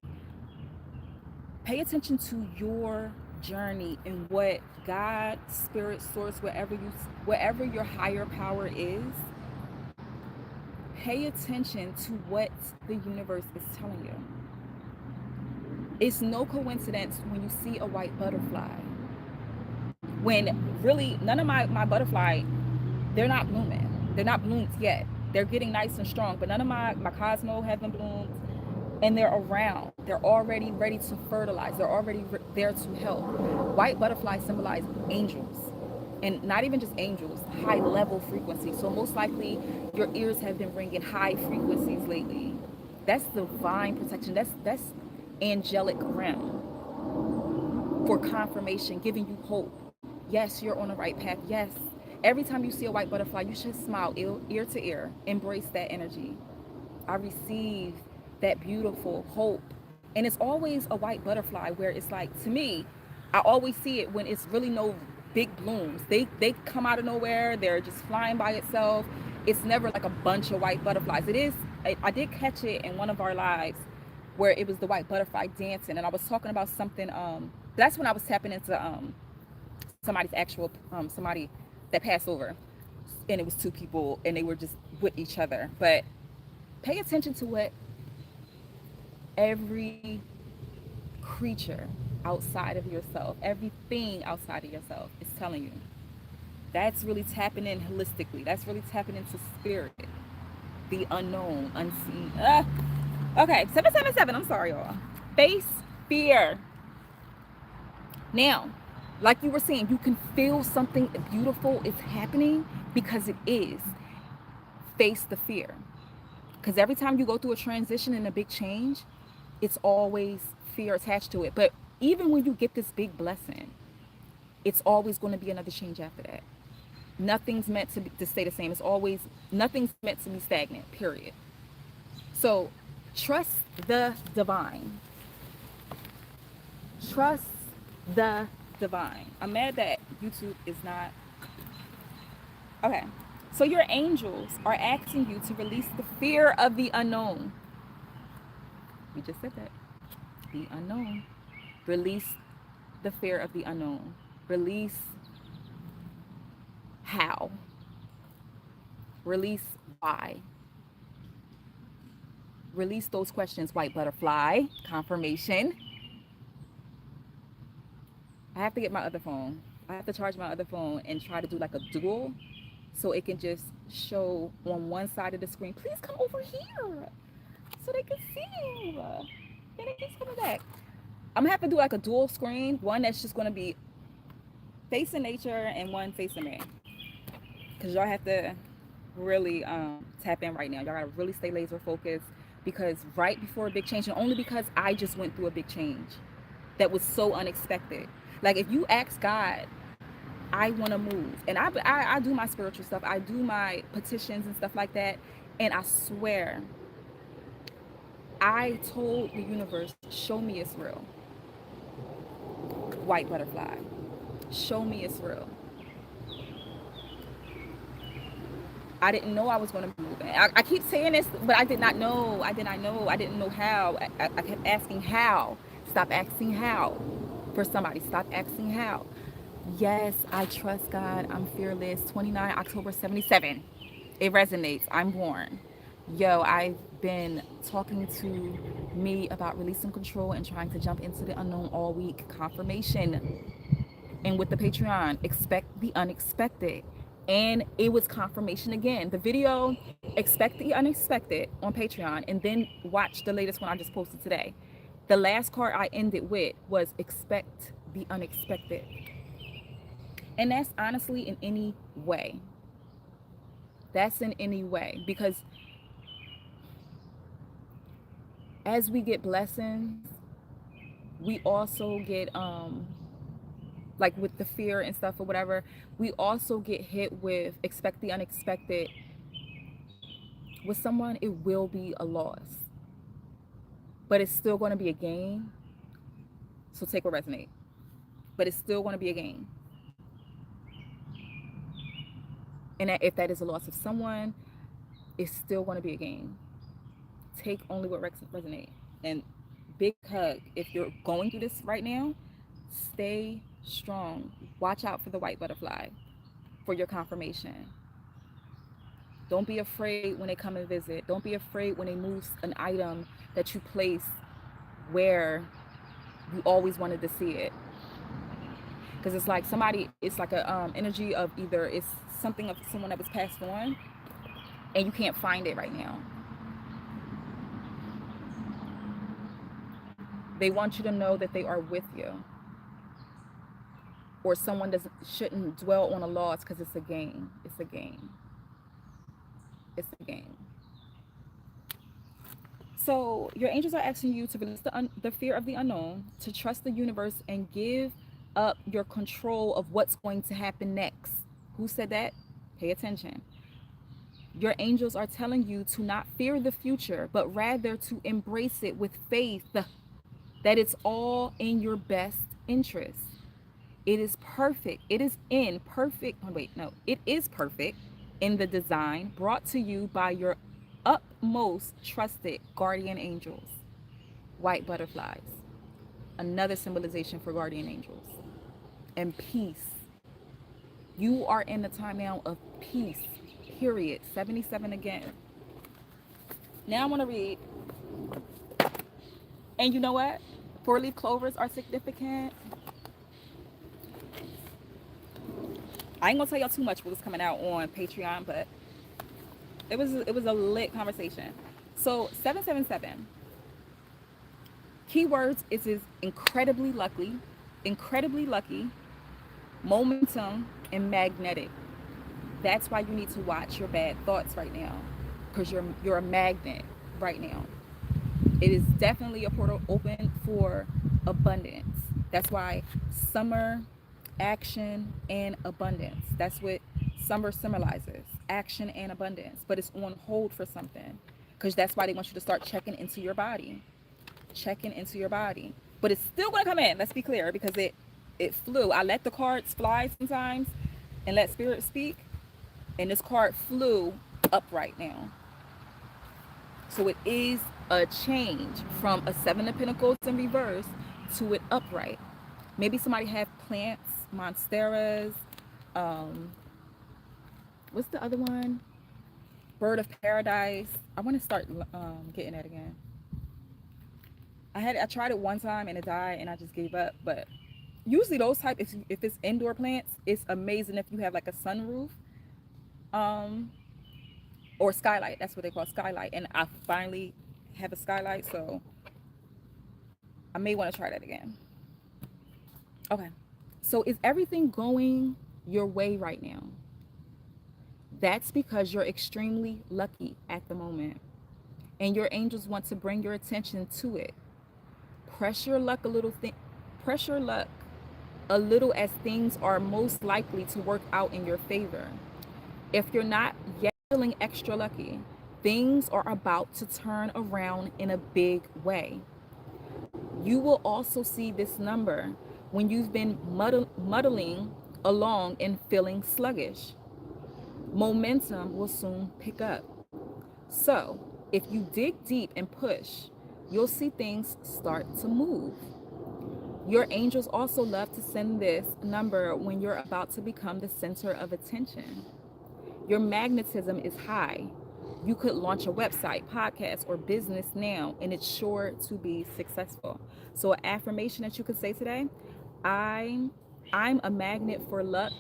pay attention to your journey and what God, spirit, source, wherever your higher power is. Pay attention to what the universe is telling you. It's no coincidence when you see a white butterfly. When really none of my butterfly, they're not blooming. They're not bloomed yet. They're getting nice and strong, but none of my Cosmo haven't bloomed, and they're around. They're already ready to fertilize. They're already there to help. White butterflies symbolize angels, and not even just angels, high level frequency. So most likely your ears have been ringing high frequencies lately. That's divine protection. That's angelic realm for confirmation, giving you hope. Yes, you're on the right path. Yes. Every time you see a white butterfly, you should smile ear to ear. Embrace that energy. I receive that beautiful hope. And it's always a white butterfly where it's like, to me, I always see it when it's really no big blooms. They come out of nowhere. They're just flying by itself. It's never like a bunch of white butterflies. It is, I did catch it in one of our lives where it was the white butterfly dancing. And I was talking about something, that's when I was tapping into somebody's actual, somebody that passed over. And it was two people and they were just with each other. But pay attention to what every creature outside of yourself, everything outside of yourself is telling you. That's really tapping in holistically. That's really tapping into spirit, the unknown, unseen. Okay, 777. I'm sorry, y'all. Face fear. Now, like you were saying, you can feel something beautiful is happening because it is. Face the fear. Because every time you go through a transition and a big change, it's always fear attached to it. But even when you get this big blessing, it's always going to be another change after that. Nothing's meant to stay the same. It's always, nothing's meant to be stagnant, period. So trust the divine. Trust the divine. I'm mad that YouTube is not. Okay. So your angels are asking you to release the fear of the unknown. We just said that. The unknown. Release the fear of the unknown. Release how. Release why. Release those questions, white butterfly. Confirmation. I have to get my other phone. I have to charge my other phone and try to do like a dual so it can just show on one side of the screen. Please come over here so they can see you. And it keeps coming back. I'm gonna have to do like a dual screen. One that's just gonna be facing nature and one facing me. Because y'all have to really tap in right now. Y'all gotta really stay laser focused, because right before a big change, and only because I just went through a big change that was so unexpected. Like if you ask God, I want to move, and I do my spiritual stuff, I do my petitions and stuff like that, and I swear I told the universe, show me it's real. White butterfly, show me it's real. I didn't know I was going to be moving. I keep saying this, but I did not know. I did not know. I didn't know how. I kept asking how. Stop asking how. For somebody, stop asking how. Yes, I trust God. I'm fearless. 29 October 77. It resonates. I'm born. Yo, I've been talking to me about releasing control and trying to jump into the unknown all week. Confirmation. And with the Patreon, expect the unexpected. And it was confirmation again. The video, expect the unexpected on Patreon, and then watch the latest one I just posted today. The last card I ended with was expect the unexpected. And that's honestly in any way. That's in any way. Because as we get blessings, we also get like with the fear and stuff or whatever, we also get hit with expect the unexpected. With someone, it will be a loss, but it's still going to be a gain. So take what resonate, but it's still going to be a gain. And that if that is a loss of someone, it's still going to be a gain. Take only what resonate. And big hug if you're going through this right now. Stay strong. Watch out for the white butterfly for your confirmation. Don't be afraid when they come and visit. Don't be afraid when they move an item that you place where you always wanted to see it. Because it's like somebody, it's like a energy of either it's something of someone that was passed on and you can't find it right now. They want you to know that they are with you. Or someone shouldn't dwell on a loss because it's a game. It's a game. It's a game. So your angels are asking you to release the fear of the unknown, to trust the universe, and give up your control of what's going to happen next. Who said that? Pay attention. Your angels are telling you to not fear the future, but rather to embrace it with faith that it's all in your best interest. It is perfect. It is in perfect. Oh, wait, no. It is perfect in the design brought to you by your utmost trusted guardian angels. White butterflies. Another symbolization for guardian angels. And peace. You are in the time now of peace. Period. 77 again. Now I want to read. And you know what? 4-leaf clovers are significant. I ain't gonna tell y'all too much what was coming out on Patreon, but it was a lit conversation. So 777. Keywords is incredibly lucky, momentum, and magnetic. That's why you need to watch your bad thoughts right now, because you're a magnet right now. It is definitely a portal open for abundance. That's why summer, action, and abundance. That's what summer symbolizes, action and abundance. But it's on hold for something, because that's why they want you to start checking into your body. Checking into your body. But it's still going to come in. Let's be clear, because it flew. I let the cards fly sometimes and let spirit speak. And this card flew upright now. So it is a change from a 7 of Pentacles in reverse to it upright. Maybe somebody have plants, monsteras. What's the other one? Bird of paradise. I want to start getting that again. I tried it one time and it died and I just gave up. But usually those type, if it's indoor plants, it's amazing if you have like a sunroof. Or skylight. That's what they call skylight. And I finally have a skylight, so I may want to try that again. Okay. So is everything going your way right now? That's because you're extremely lucky at the moment. And your angels want to bring your attention to it. Press your luck a little press your luck a little as things are most likely to work out in your favor. If you're not yet feeling extra lucky, things are about to turn around in a big way. You will also see this number when you've been muddling along and feeling sluggish. Momentum will soon pick up. So, if you dig deep and push, you'll see things start to move. Your angels also love to send this number when you're about to become the center of attention. Your magnetism is high. You could launch a website, podcast, or business now, and it's sure to be successful. So, an affirmation that you could say today: I'm I'm a magnet for luck,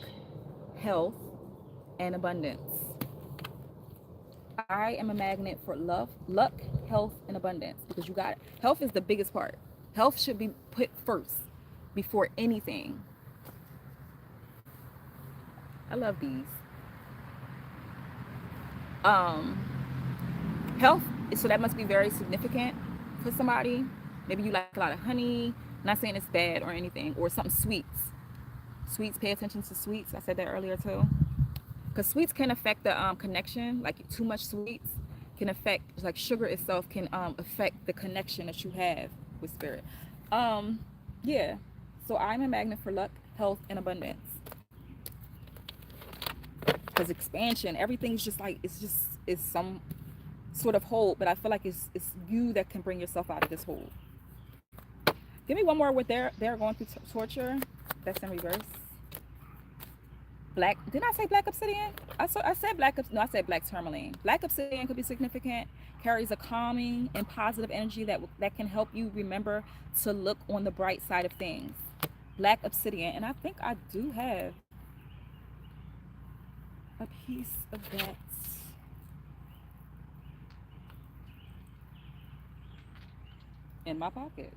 health, and abundance. I am a magnet for love, luck, health, and abundance, because you got it. Health is the biggest part. Health should be put first before anything. I love these. Um, Health, so that must be very significant for somebody. Maybe you like a lot of honey. I'm not saying it's bad or anything, or something sweets. Sweets, pay attention to sweets. I said that earlier too. Because sweets can affect the connection. Like too much sweets can affect, like sugar itself can affect the connection that you have with spirit. Um, yeah. So I'm a magnet for luck, health, and abundance. Because expansion, everything's just like it's some sort of hold, but I feel like it's you that can bring yourself out of this hold. Give me one more with they're going through torture. That's in reverse. Black, didn't I say black obsidian? I said no, I said black tourmaline. Black obsidian could be significant, carries a calming and positive energy that can help you remember to look on the bright side of things. Black obsidian, and I think I do have a piece of that in my pocket.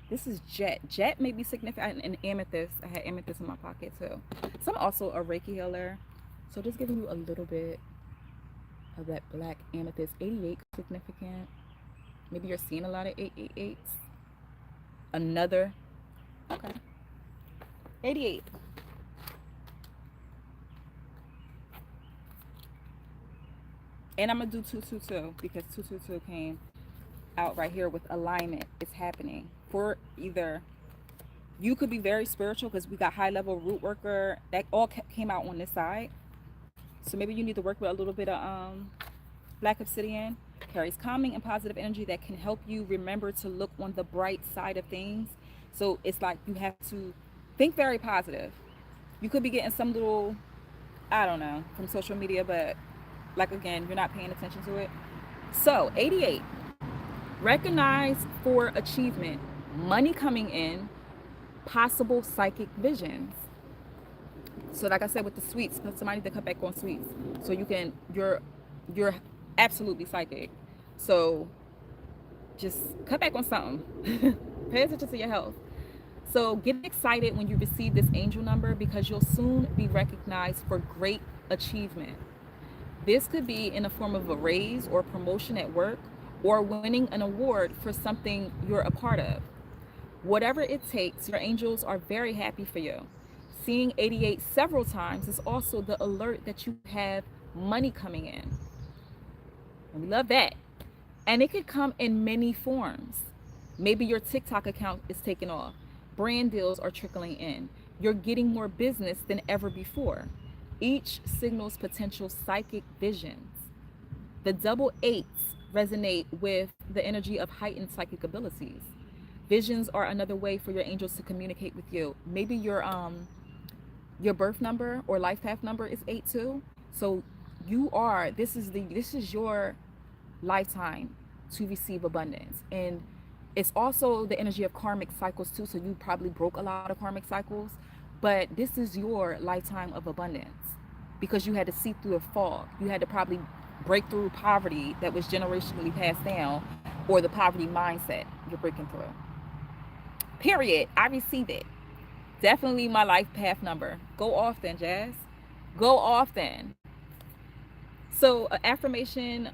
This is jet. Jet may be significant, and amethyst. I had amethyst in my pocket too. So I'm also a Reiki healer. So just giving you a little bit of that black amethyst. 88 significant. Maybe you're seeing a lot of 888s. Another. Okay. 88. And I'm going to do 222 because 222 came out right here with alignment. It's happening for either you could be very spiritual because we got high level root worker that all came out on this side. So maybe you need to work with a little bit of black obsidian. Carries calming and positive energy that can help you remember to look on the bright side of things. So it's like you have to think very positive. You could be getting some little, I don't know, from social media, but like again, you're not paying attention to it. So 88, recognize for achievement, money coming in, possible psychic visions. So like I said with the sweets, somebody to cut back on sweets. So you're absolutely psychic. So just cut back on something. Pay attention to your health. So get excited when you receive this angel number because you'll soon be recognized for great achievement. This could be in the form of a raise or promotion at work or winning an award for something you're a part of. Whatever it takes, your angels are very happy for you. Seeing 88 several times is also the alert that you have money coming in. And we love that. And it could come in many forms. Maybe your TikTok account is taking off. Brand deals are trickling in. You're getting more business than ever before. Each signals potential psychic visions. The double eights resonate with the energy of heightened psychic abilities. Visions are another way for your angels to communicate with you. Maybe your birth number or life path number is 82. So this is your lifetime to receive abundance. And it's also the energy of karmic cycles too. So you probably broke a lot of karmic cycles, but this is your lifetime of abundance because you had to see through a fog. You had to probably break through poverty that was generationally passed down or the poverty mindset you're breaking through. Period. I receive it. Definitely my life path number. Go often, Jazz. Go often. So an affirmation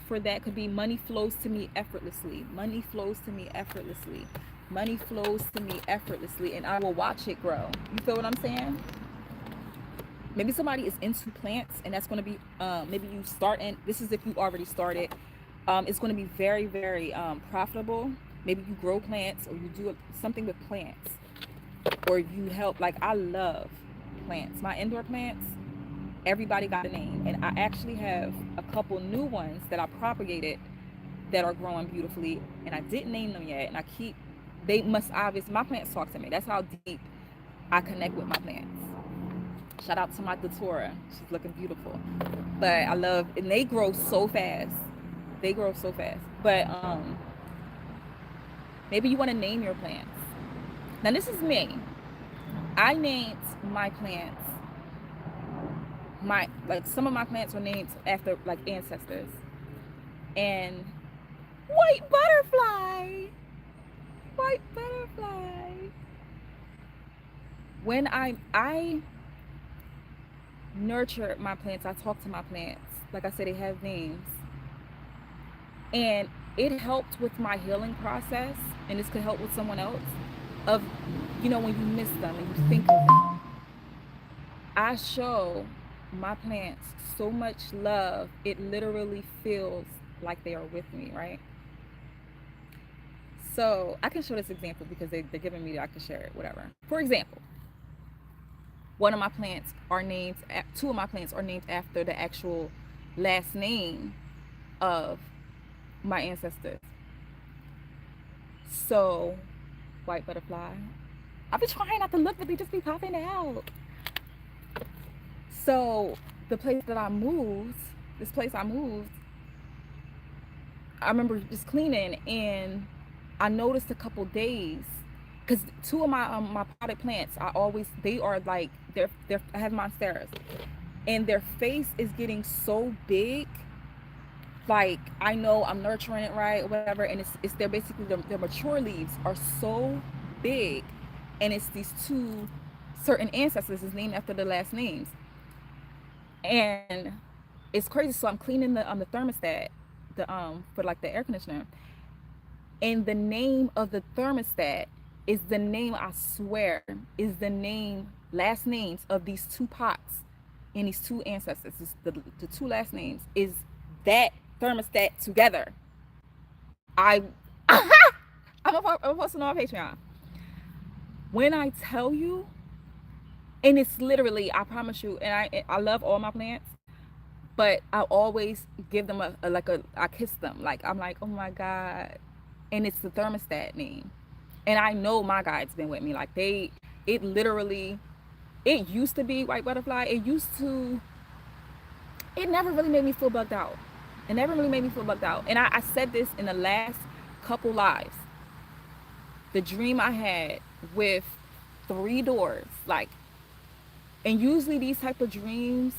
for that could be money flows to me effortlessly. Money flows to me effortlessly. Money flows to me effortlessly, and I will watch it grow. You feel what I'm saying? Maybe somebody is into plants, and that's going to be maybe you start, and this is if you already started. It's going to be very, very profitable. Maybe you grow plants, or you do something with plants, or you help. Like, I love plants. My indoor plants, everybody got a name, and I actually have a couple new ones that I propagated that are growing beautifully, and I didn't name them yet, and I keep, they must obviously, my plants talk to me. That's how deep I connect with my plants. Shout out to my datura, she's looking beautiful. But I love, and they grow so fast. They grow so fast. But maybe you want to name your plants. Now this is me. I named my plants, my, like, some of my plants were named after like ancestors. And white butterfly, white butterfly. When I nurture my plants, I talk to my plants. Like I said, they have names. And it helped with my healing process, and this could help with someone else, of, you know, when you miss them and you think of them. I show my plants so much love, it literally feels like they are with me, right? So I can show this example because they're giving me, I can share it, whatever. For example, one of my plants are named, two of my plants are named after the actual last name of my ancestors. So, white butterfly. I've been trying not to look, but they just be popping out. So, the place that I moved, this place I moved, I remember just cleaning, and I noticed a couple days, because two of my potted plants, I always, they are like, they're I have monsteras, and their face is getting so big. Like, I know I'm nurturing it right or whatever, and it's they're basically, their mature leaves are so big, and it's these two certain ancestors is named after the last names, and it's crazy. So I'm cleaning the thermostat, the for like the air conditioner, and the name of the thermostat is the name, I swear, is the name, last names of these two pots and these two ancestors. It's the two last names is that thermostat together. I I'm a posting on my Patreon. When I tell you, and it's literally, I promise you, and I love all my plants, but I always give them a like a, I kiss them, like, I'm like, oh my God. And it's the thermostat name. And I know my guide's been with me. Like, it literally, it used to be white butterfly. It never really made me feel bugged out. It never really made me feel bugged out. And I said this in the last couple lives. The dream I had with 3 doors, like, and usually these type of dreams,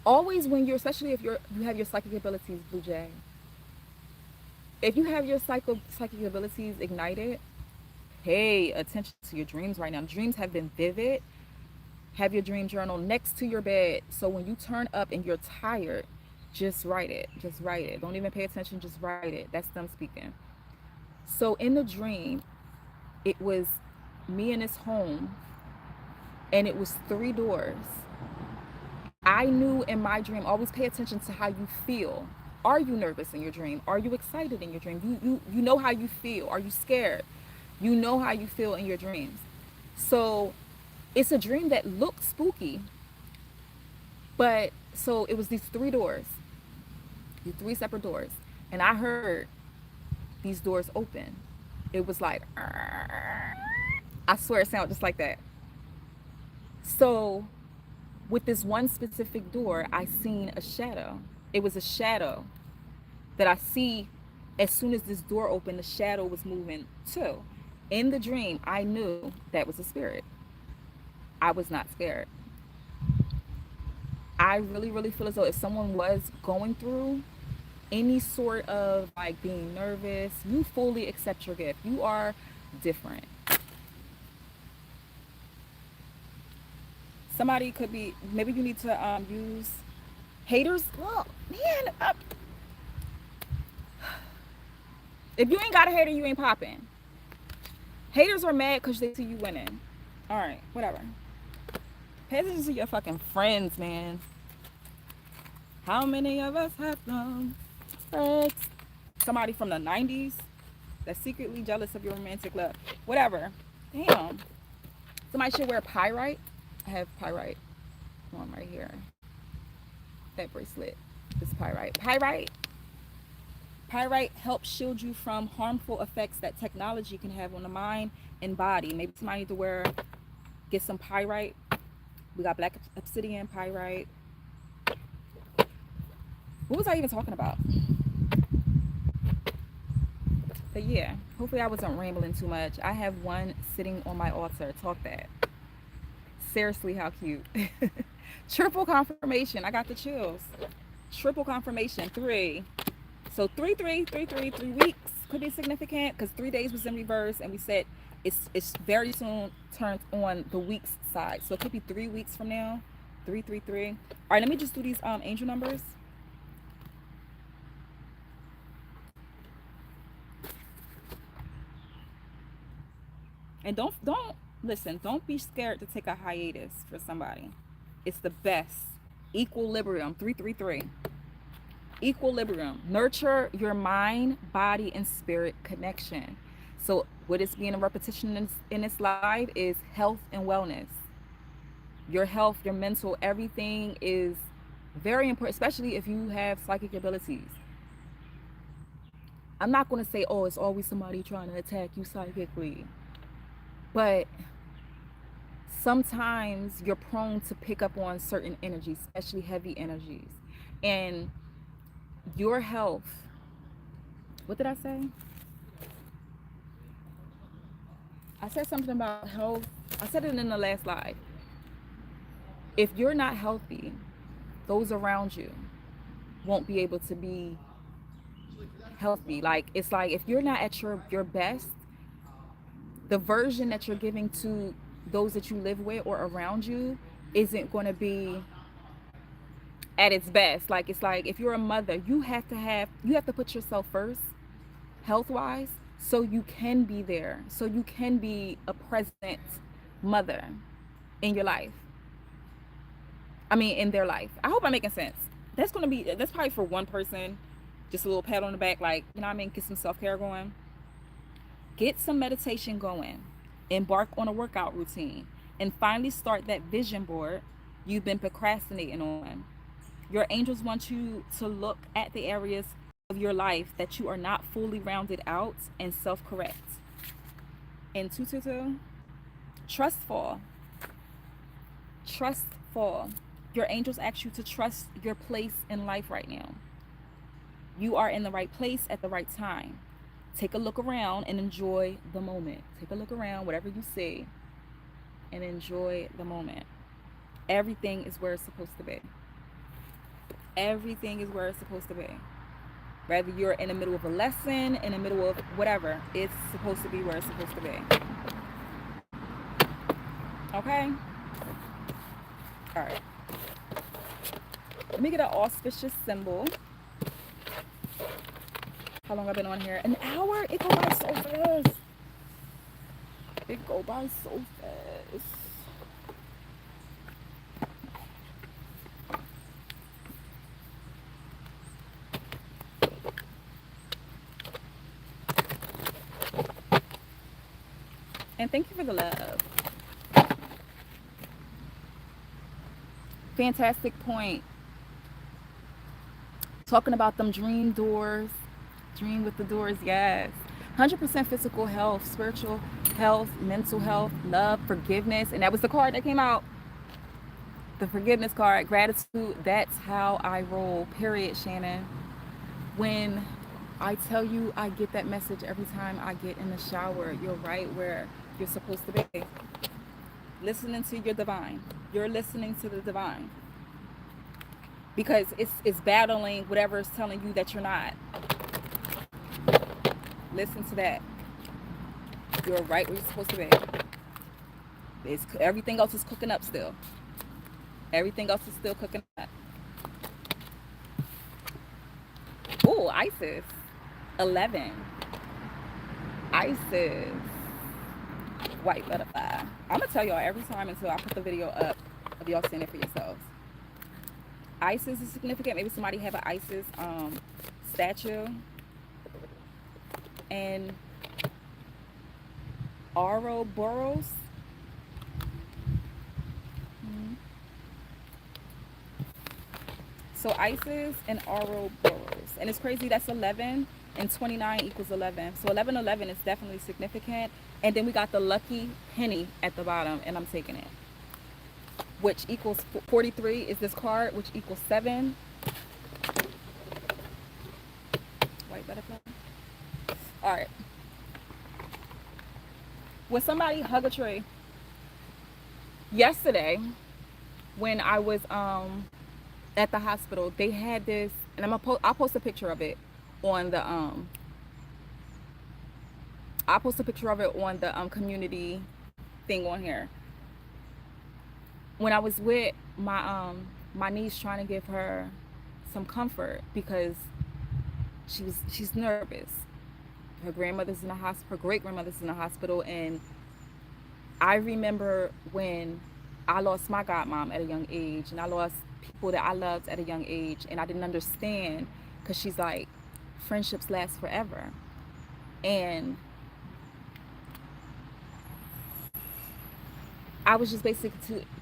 always when you're, especially if you have your psychic abilities, Blue Jay, if you have your psychic abilities ignited, pay attention to your dreams right now. Dreams have been vivid. Have your dream journal next to your bed, so when you turn up and you're tired, just write it. Just write it. Don't even pay attention, just write it. That's them speaking. So in the dream, it was me in this home, and it was 3 doors. I knew in my dream, always pay attention to how you feel. Are you nervous in your dream? Are you excited in your dream? You know how you feel. Are you scared? You know how you feel in your dreams. So it's a dream that looks spooky. But so it was these 3 doors, these 3 separate doors. And I heard these doors open. It was like, I swear it sounded just like that. So with this one specific door, I seen a shadow. It was a shadow that I see. As soon as this door opened, the shadow was moving too. In the dream, I knew that was a spirit. I was not scared. I really, really feel as though if someone was going through any sort of like being nervous, you fully accept your gift. You are different. Somebody could be, maybe you need to use haters. Well, man, if you ain't got a hater, you ain't popping. Haters are mad because they see you winning. All right, whatever. Pay attention to your fucking friends, man. How many of us have them? Friends. Somebody from the 90s that's secretly jealous of your romantic love. Whatever. Damn. Somebody should wear pyrite. I have pyrite on right here. That bracelet is pyrite. Pyrite helps shield you from harmful effects that technology can have on the mind and body. Maybe somebody need to get some pyrite. We got black obsidian, pyrite. What was I even talking about? But yeah, hopefully I wasn't rambling too much. I have one sitting on my altar. Talk that. Seriously, how cute. Triple confirmation. I got the chills. Triple confirmation. 3. So 3 weeks could be significant because 3 days was in reverse, and we said it's very soon turned on the weeks side. So it could be 3 weeks from now. 333. All right, let me just do these angel numbers. And don't listen, don't be scared to take a hiatus for somebody. It's the best. Equilibrium. 333. Equilibrium. Nurture your mind, body, and spirit connection. So what is being a repetition in this live is health and wellness. Your health, your mental, everything is very important, especially if you have psychic abilities. I'm not going to say, oh, it's always somebody trying to attack you psychically. But sometimes you're prone to pick up on certain energies, especially heavy energies. And your health, what did I say? I said something about health. I said it in the last live. If you're not healthy, those around you won't be able to be healthy. Like, it's like if you're not at your best, the version that you're giving to those that you live with or around you isn't going to be at its best. Like, it's like if you're a mother, you have to put yourself first, health wise, so you can be there, so you can be a present mother in your life. I mean, in their life. I hope I'm making sense. That's probably for one person, just a little pat on the back, like, you know what I mean, get some self-care going. Get some meditation going. Embark on a workout routine. And finally start that vision board you've been procrastinating on. Your angels want you to look at the areas of your life that you are not fully rounded out and self-correct. And 222, trust fall. Trust fall. Your angels ask you to trust your place in life right now. You are in the right place at the right time. Take a look around and enjoy the moment. Take a look around, whatever you see, and enjoy the moment. Everything is where it's supposed to be. Everything is where it's supposed to be. Whether you're in the middle of a lesson, in the middle of whatever, it's supposed to be where it's supposed to be. Okay? All right. Let me get an auspicious symbol. How long I've been on here? An hour? It goes by so fast. It goes by so fast. And thank you for the love. Fantastic point. Talking about them dream doors. Dream with the doors, yes. 100% physical health, spiritual health, mental health, love, forgiveness. And that was the card that came out. The forgiveness card, gratitude. That's how I roll, period, Shannon. When I tell you I get that message every time I get in the shower, you're right where you're supposed to be. Listening to your divine. You're listening to the divine. Because it's battling whatever is telling you that you're not. Listen to that. You're right where you're supposed to be. Everything else is cooking up still. Everything else is still cooking up. Ooh, Isis. 11. Isis. White butterfly. I'm going to tell y'all every time until I put the video up of y'all seeing it for yourselves. Isis is significant. Maybe somebody have an Isis statue. And Ouroboros. So Isis and Ouroboros. And it's crazy, that's 11 and 29 equals 11. So 1111 is definitely significant. And then we got the lucky penny at the bottom, and I'm taking it. Which equals 43 is this card, which equals 7. White butterfly. All right. When somebody hug a tree, yesterday, when I was at the hospital, they had this, and I'll post a picture of it on the community thing on here. When I was with my niece, trying to give her some comfort because she's nervous. Her grandmother's in the hospital, her great grandmother's in the hospital, and I remember when I lost my godmom at a young age, and I lost people that I loved at a young age, and I didn't understand, because she's like, friendships last forever. And I was just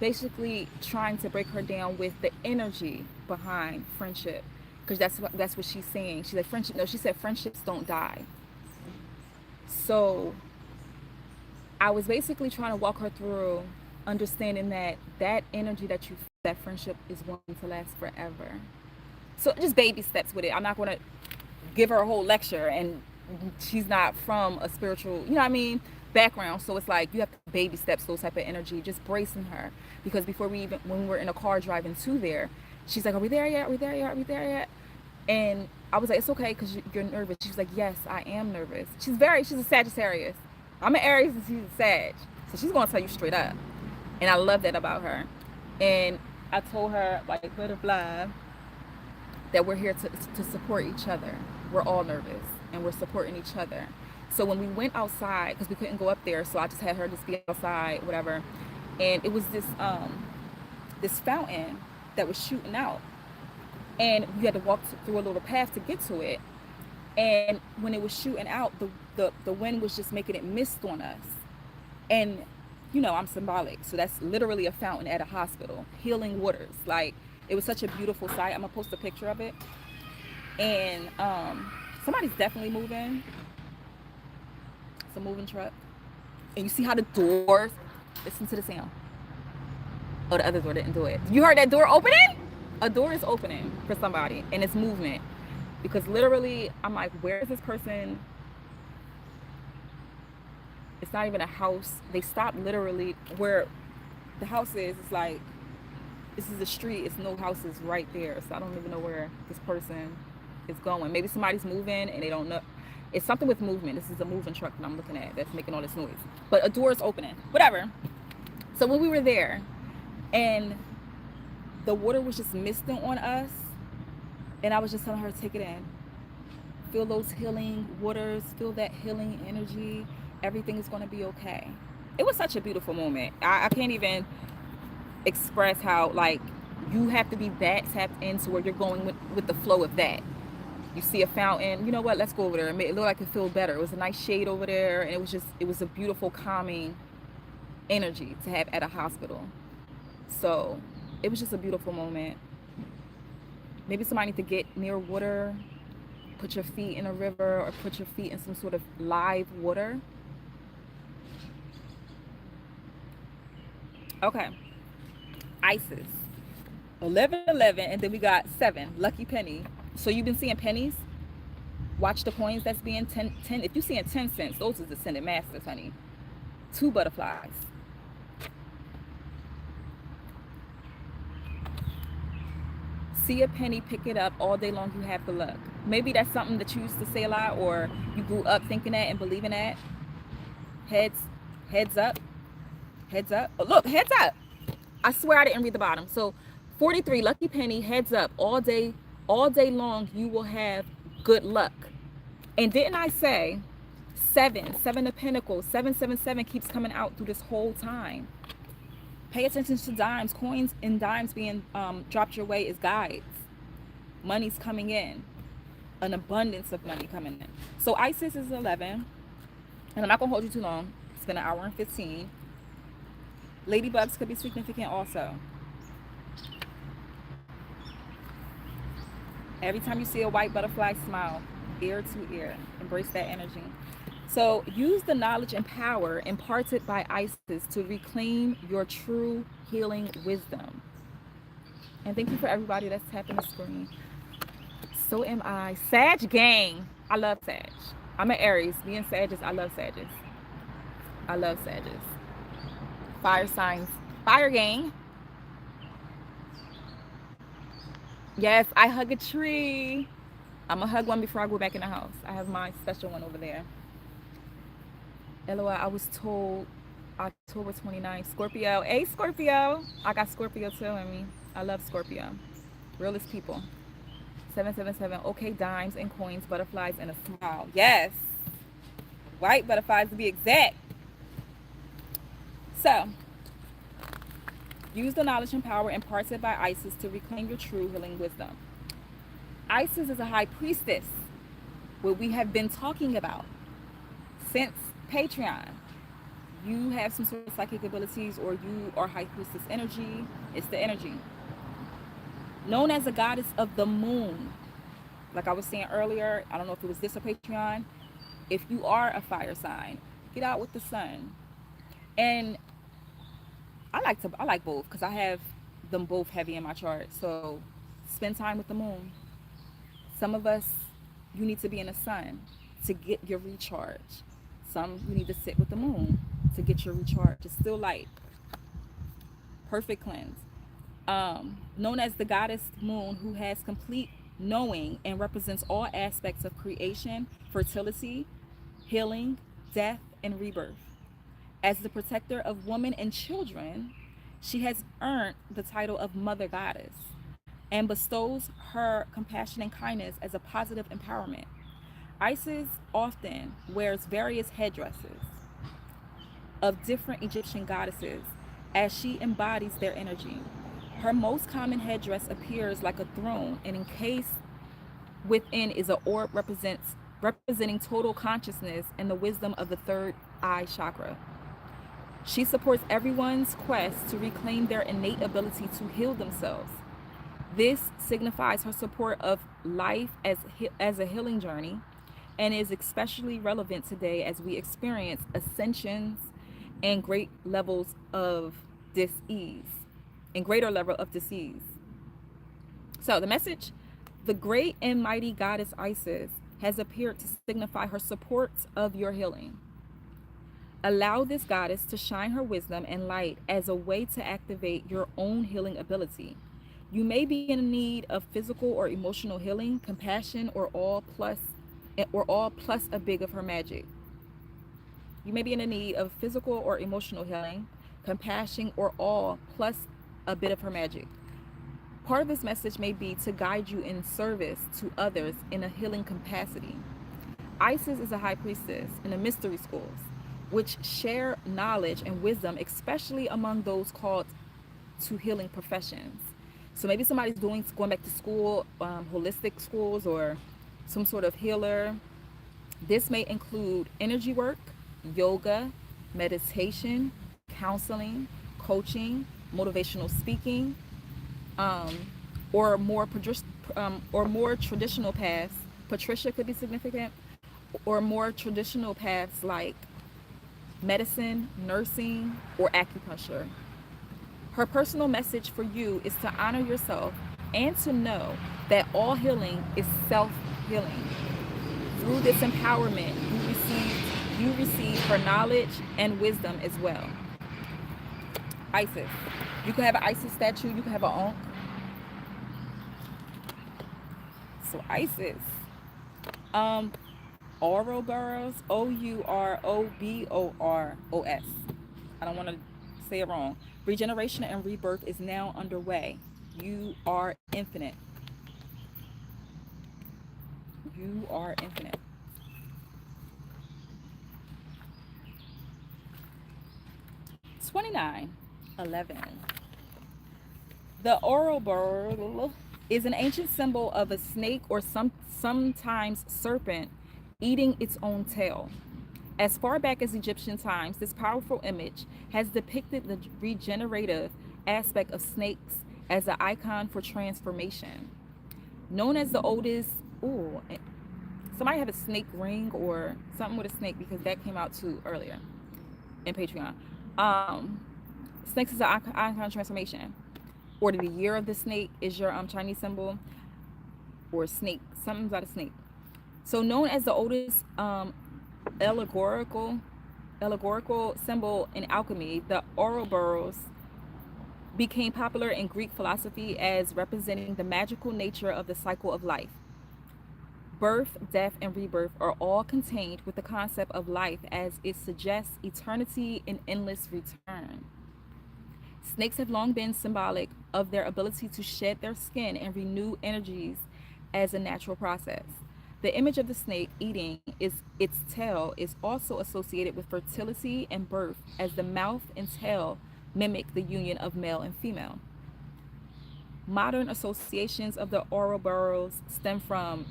basically trying to break her down with the energy behind friendship, because that's what she's saying. She's like, friendship, no, she said friendships don't die. So I was basically trying to walk her through understanding that energy that you feel, that friendship is going to last forever. So just baby steps with it. I'm not going to give her a whole lecture, and she's not from a spiritual, you know what I mean, background. So it's like you have to baby steps, those type of energy, just bracing her. Because before when we were in a car driving to there, she's like, are we there yet? Are we there yet? Are we there yet? And I was like, it's okay because you're nervous. She's like, yes, I am nervous. She's a Sagittarius. I'm an Aries and she's a Sag. So she's going to tell you straight up. And I love that about her. And I told her, like butterfly, that we're here to support each other. We're all nervous and we're supporting each other. So when we went outside, because we couldn't go up there, so I just had her just be outside, whatever. And it was this fountain that was shooting out. And you had to walk through a little path to get to it. And when it was shooting out, the wind was just making it mist on us. And you know, I'm symbolic, so that's literally a fountain at a hospital, healing waters. Like, it was such a beautiful sight. I'm gonna post a picture of it. And somebody's definitely moving. It's a moving truck. And you see how the doors, listen to the sound. Oh, the other door didn't do it. You heard that door opening? A door is opening for somebody, and it's movement. Because literally, I'm like, where is this person? It's not even a house. They stopped literally where the house is. It's like, this is a street. It's no houses right there. So I don't even know where this person is going. Maybe somebody's moving and they don't know. It's something with movement. This is a moving truck that I'm looking at that's making all this noise. But a door is opening. Whatever. So when we were there and the water was just misting on us, and I was just telling her to take it in. Feel those healing waters. Feel that healing energy. Everything is going to be okay. It was such a beautiful moment. I can't even express how, like, you have to be that tapped into where you're going with the flow of that. You see a fountain, you know what, let's go over there. It looked like it feel better. It was a nice shade over there, and it was a beautiful, calming energy to have at a hospital. So it was just a beautiful moment. Maybe somebody need to get near water, put your feet in a river, or put your feet in some sort of live water. Okay, Isis, 1111, and then we got 7, lucky penny. So you've been seeing pennies? Watch the coins that's being 10. If you're seeing 10 cents, those are descendant masters, honey. 2 butterflies. See a penny, pick it up. All day long you have the luck. Maybe that's something that you used to say a lot, or you grew up thinking that and believing that. Heads, heads up, heads up. Oh, look, heads up. I swear I didn't read the bottom. So 43, lucky penny, heads up. All day long, you will have good luck. And didn't I say seven of pentacles, 777 keeps coming out through this whole time. Pay attention to dimes. Coins and dimes being dropped your way is guides. Money's coming in. An abundance of money coming in. So Isis is 11. And I'm not going to hold you too long. It's been an hour and 15. Ladybugs could be significant also. Every time you see a white butterfly, smile. Ear to ear. Embrace that energy. So use the knowledge and power imparted by Isis to reclaim your true healing wisdom. And thank you for everybody that's tapping the screen. So am I. Sag gang. I love Sag. I'm an Aries. Me and Sagittarius, I love Sagittarius. I love Sagittarius. Fire signs. Fire gang. Yes, I hug a tree. I'm going to hug one before I go back in the house. I have my special one over there. LOL, I was told October 29th. Scorpio. Hey, Scorpio. I got Scorpio too in me. I love Scorpio. Realest people. 777. Okay, dimes and coins, butterflies, and a smile. Yes. White butterflies to be exact. So, use the knowledge and power imparted by Isis to reclaim your true healing wisdom. Isis is a high priestess, what we have been talking about since Patreon. You have some sort of psychic abilities, or you are high priestess energy. It's the energy. Known as a goddess of the moon. Like I was saying earlier, I don't know if it was this or Patreon. If you are a fire sign, get out with the sun. And I like both because I have them both heavy in my chart. So spend time with the moon. Some of us, you need to be in the sun to get your recharge. Some you need to sit with the moon to get your recharge. It's still light. Perfect cleanse. Known as the goddess moon, who has complete knowing and represents all aspects of creation, fertility, healing, death, and rebirth. As the protector of women and children, she has earned the title of Mother Goddess and bestows her compassion and kindness as a positive empowerment. Isis often wears various headdresses of different Egyptian goddesses as she embodies their energy. Her most common headdress appears like a throne, and encased within is an orb representing total consciousness and the wisdom of the third eye chakra. She supports everyone's quest to reclaim their innate ability to heal themselves. This signifies her support of life as a healing journey, and is especially relevant today as we experience ascensions and greater level of dis-ease. So the message: the great and mighty goddess Isis has appeared to signify her support of your healing. Allow this goddess to shine her wisdom and light as a way to activate your own healing ability. You may be in need of physical or emotional healing, compassion, or all plus a bit of her magic. You may be in a need of physical or emotional healing, compassion, or all plus a bit of her magic. Part of this message may be to guide you in service to others in a healing capacity. Isis is a high priestess in the mystery schools, which share knowledge and wisdom, especially among those called to healing professions. So maybe somebody's going back to school, holistic schools, or some sort of healer. This may include energy work, yoga, meditation, counseling, coaching, motivational speaking, or more traditional paths. Patricia could be significant, or more traditional paths like medicine, nursing, or acupuncture. Her personal message for you is to honor yourself and to know that all healing is self-healing. Through this empowerment, you receive her knowledge and wisdom as well. Isis. You can have an Isis statue, you can have an Ankh. So Isis. Ouroboros, Ouroboros. I don't want to say it wrong. Regeneration and rebirth is now underway. You are infinite. You are infinite. 2911. The Ouroboros is an ancient symbol of a snake or sometimes serpent eating its own tail. As far back as Egyptian times, this powerful image has depicted the regenerative aspect of snakes as an icon for transformation. Known as the oldest, ooh, somebody have a snake ring or something with a snake because that came out too earlier in Patreon. Snakes is an icon transformation. Or the year of the snake is your Chinese symbol, or snake, something about a snake. So known as the oldest allegorical symbol in alchemy, the Ouroboros became popular in Greek philosophy as representing the magical nature of the cycle of life. Birth, death, and rebirth are all contained with the concept of life as it suggests eternity and endless return. Snakes have long been symbolic of their ability to shed their skin and renew energies as a natural process. The image of the snake eating its tail is also associated with fertility and birth, as the mouth and tail mimic the union of male and female. Modern associations of the Ouroboros stem from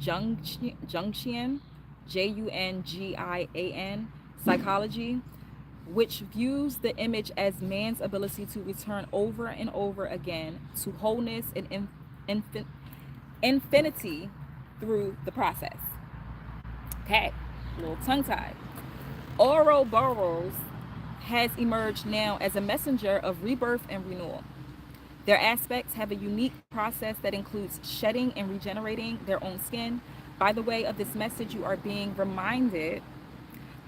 Jungian, Jungian psychology, which views the image as man's ability to return over and over again to wholeness and infinity through the process. Okay, a little tongue tied. Ouroboros has emerged now as a messenger of rebirth and renewal. Their aspects have a unique process that includes shedding and regenerating their own skin. By the way of this message, you are being reminded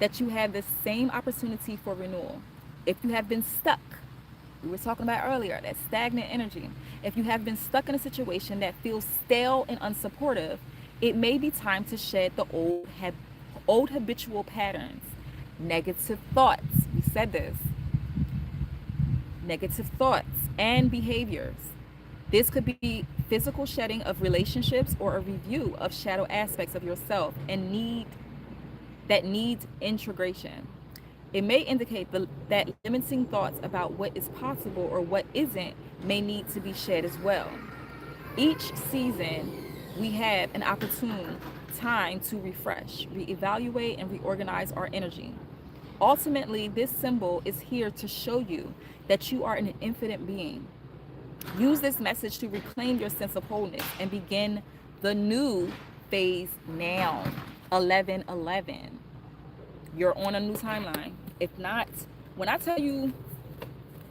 that you have the same opportunity for renewal. If you have been stuck, we were talking about earlier, that stagnant energy. If you have been stuck in a situation that feels stale and unsupportive, it may be time to shed the old habitual patterns, negative thoughts. We said this. Negative thoughts and behaviors. This could be physical shedding of relationships or a review of shadow aspects of yourself and needs integration. It may indicate that limiting thoughts about what is possible or what isn't may need to be shed as well. Each season, we have an opportune time to refresh, reevaluate, and reorganize our energy. Ultimately, this symbol is here to show you that you are an infinite being. Use this message to reclaim your sense of wholeness and begin the new phase now. 1111. You're on a new timeline. If not, when I tell you,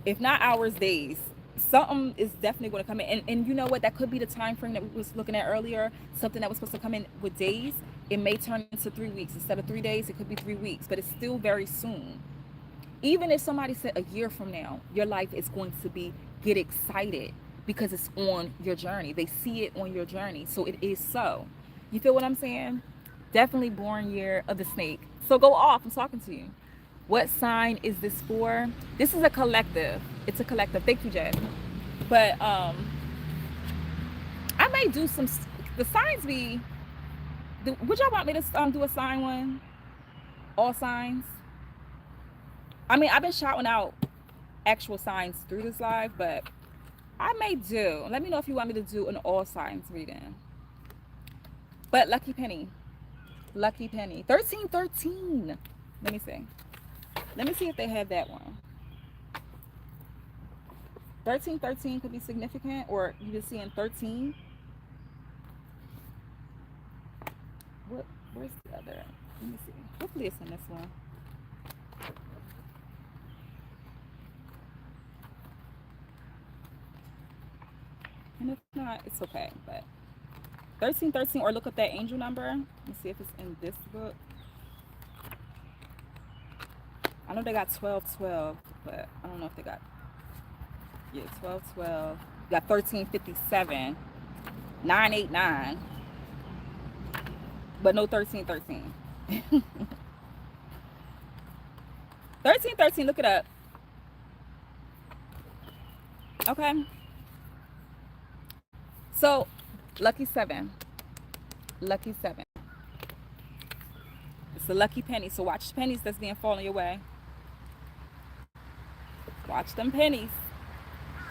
if not hours, days, something is definitely going to come in. And you know what? That could be the time frame that we was looking at earlier. Something that was supposed to come in with days. It may turn into 3 weeks. Instead of 3 days, it could be 3 weeks. But it's still very soon. Even if somebody said a year from now, your life is going to be, get excited because it's on your journey. They see it on your journey. So it is so. You feel what I'm saying? Definitely born year of the snake. So go off. I'm talking to you. What sign is this for? This is a collective. It's a collective. Thank you, Jazz. But I may do some, the signs be, would y'all want me to do a sign one? All signs? I mean, I've been shouting out actual signs through this live, but I may do. Let me know if you want me to do an all signs reading. But Lucky Penny. 1313. Let me see. Let me see if they have that one. 1313 could be significant, or you just seeing 13. Where's the other? Let me see. Hopefully it's in this one. And if not, it's okay. But 1313, or look up that angel number. Let me see if it's in this book. I know they got 1212, but I don't know if they got, yeah, 1212. You got 1357, 989. but no 1313. 1313, look it up. Okay. So, lucky 7. Lucky 7. It's a lucky penny. So watch the pennies that's being falling your way. Watch them pennies.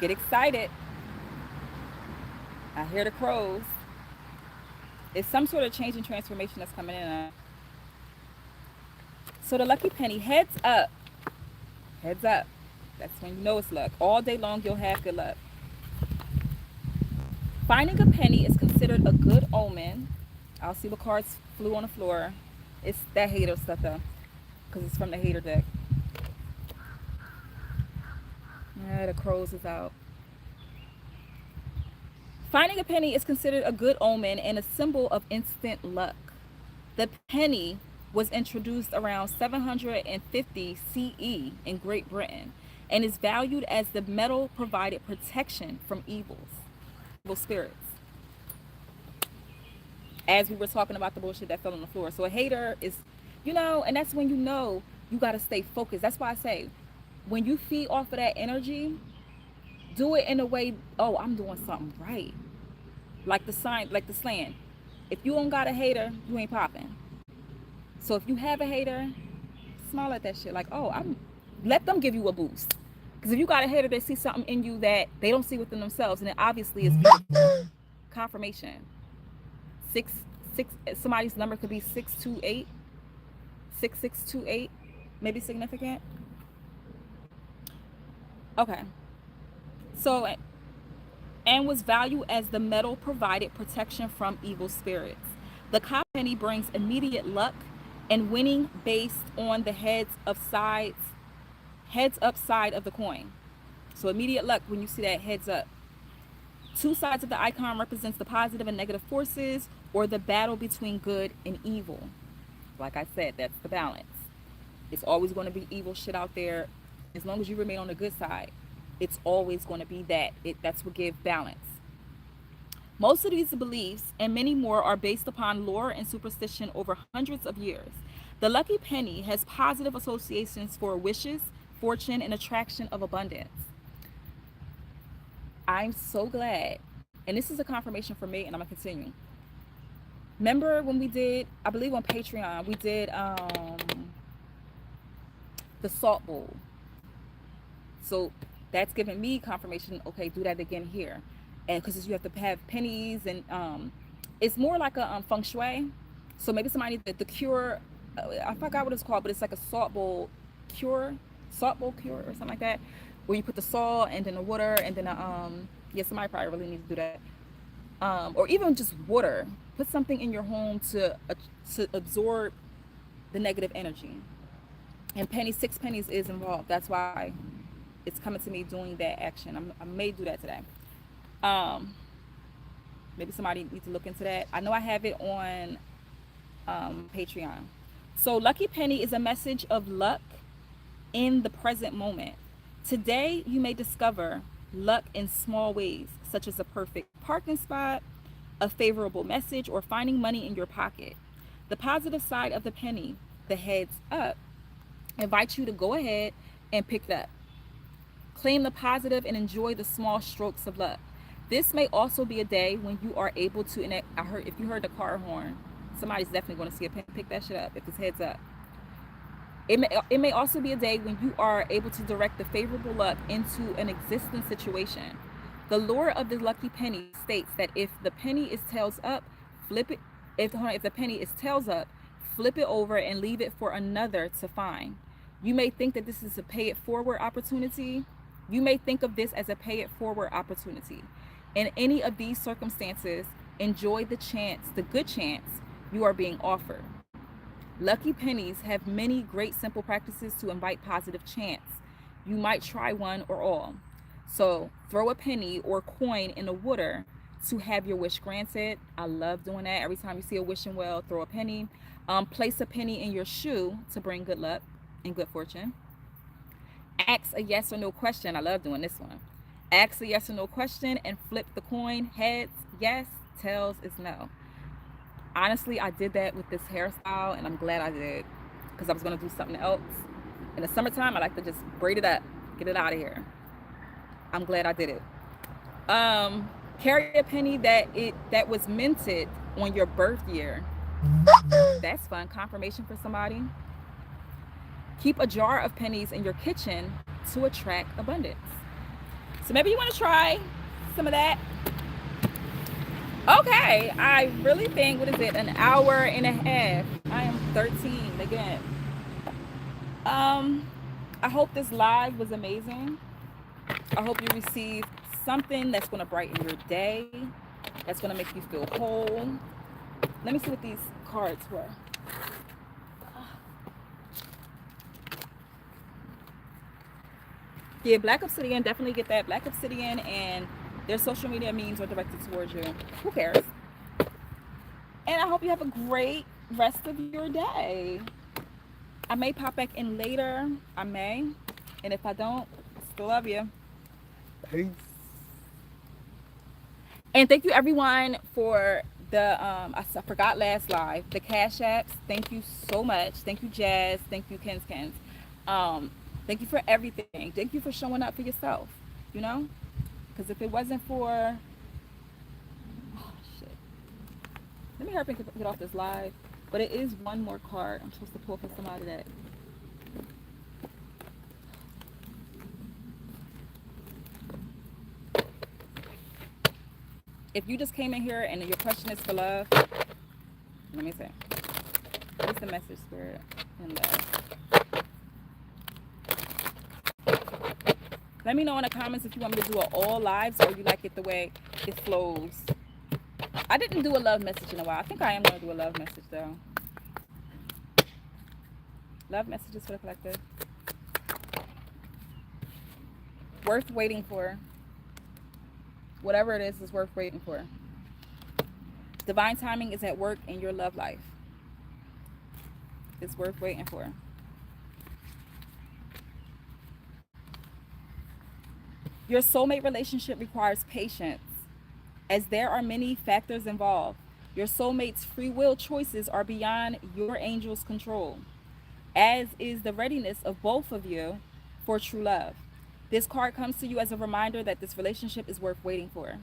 Get excited. I hear the crows. It's some sort of change and transformation that's coming in. So the lucky penny, heads up. Heads up. That's when you know it's luck. All day long you'll have good luck. Finding a penny is considered a good omen. I'll see what cards flew on the floor. It's that hater stuff though, because it's from the hater deck. Yeah, the crows is out. Finding a penny is considered a good omen and a symbol of instant luck. The penny was introduced around 750 CE in Great Britain and is valued as the metal provided protection from evil spirits. As we were talking about the bullshit that fell on the floor. So a hater is, and that's when you got to stay focused. That's why I say, when you feed off of that energy, do it in a way, oh, I'm doing something right. Like the slang. If you don't got a hater, you ain't popping. So if you have a hater, smile at that shit. Like, oh, let them give you a boost. Because if you got a hater, they see something in you that they don't see within themselves, and it obviously is beautiful. Confirmation. Six. Somebody's number could be 628. 6628. Maybe significant. Okay. So, and was valued as the metal provided protection from evil spirits. The copper penny brings immediate luck and winning based on the heads up side of the coin. So immediate luck when you see that heads up. Two sides of the icon represents the positive and negative forces, or the battle between good and evil. Like I said, that's the balance. It's always going to be evil shit out there. As long as you remain on the good side, it's always going to be that. That's what gives balance. Most of these beliefs and many more are based upon lore and superstition over hundreds of years. The lucky penny has positive associations for wishes, fortune, and attraction of abundance. I'm so glad, and this is a confirmation for me, and I'm going to continue. Remember when we did, I believe on Patreon, we did the salt bowl. So that's giving me confirmation, okay, do that again here. And because you have to have pennies, and it's more like a feng shui. So maybe somebody the cure, I forgot what it's called, but it's like a salt bowl cure or something like that, where you put the salt and then the water and then yeah, somebody probably really needs to do that. Or even just water. Put something in your home to absorb the negative energy. And 6 pennies is involved. That's why it's coming to me doing that action. I may do that today. Maybe somebody needs to look into that. I know I have it on Patreon. So lucky penny is a message of luck in the present moment. Today you may discover luck in small ways, such as a perfect parking spot, a favorable message, or finding money in your pocket. The positive side of the penny, the heads up, invites you to go ahead and pick it up. Claim the positive and enjoy the small strokes of luck. This may also be a day when you are able to, and if you heard the car horn, somebody's definitely going to see a penny. Pick that shit up if it's heads up. It may also be a day when you are able to direct the favorable luck into an existing situation. The lore of the lucky penny states that if the penny is tails up, flip it. If the penny is tails up, flip it over and leave it for another to find. You may think that this is a pay it forward opportunity. You may think of this as a pay it forward opportunity. In any of these circumstances, enjoy the good chance you are being offered. Lucky pennies have many great simple practices to invite positive chance. You might try one or all. So throw a penny or coin in the water to have your wish granted. I love doing that. Every time you see a wishing well, throw a penny. Place a penny in your shoe to bring good luck and good fortune. Ask a yes or no question. I love doing this one. Ask a yes or no question and flip the coin. Heads, yes. Tails is no. Honestly, I did that with this hairstyle, and I'm glad I did, because I was going to do something else. In the summertime, I like to just braid it up, get it out of here. I'm glad I did it. Carry a penny that was minted on your birth year. That's fun. Confirmation for somebody. Keep a jar of pennies in your kitchen to attract abundance. So maybe you want to try some of that. Okay, I really think, what is it, an hour and a half. I am 13 again. Um, I hope this live was amazing. I hope you received something that's going to brighten your day, that's going to make you feel whole. Let me see what these cards were. Yeah, Black Obsidian, definitely get that. Black Obsidian and their social media memes are directed towards you. Who cares? And I hope you have a great rest of your day. I may pop back in later. I may. And if I don't, still love you. Peace. And thank you everyone for the I forgot last live, the Cash Apps. Thank you so much. Thank you, Jazz. Thank you, Kens. Um, thank you for everything. Thank you for showing up for yourself. You know? Because if it wasn't for, oh shit. Let me hurry up and get off this live. But it is one more card I'm supposed to pull for somebody that. If you just came in here and your question is for love, let me see. What's the message, Spirit? And let me know in the comments if you want me to do it all lives or you like it the way it flows. I didn't do a love message in a while. I think I am going to do a love message though. Love messages for the collective. Worth waiting for. Whatever it is worth waiting for. Divine timing is at work in your love life. It's worth waiting for. Your soulmate relationship requires patience, as there are many factors involved. Your soulmate's free will choices are beyond your angel's control, as is the readiness of both of you for true love. This card comes to you as a reminder that this relationship is worth waiting for.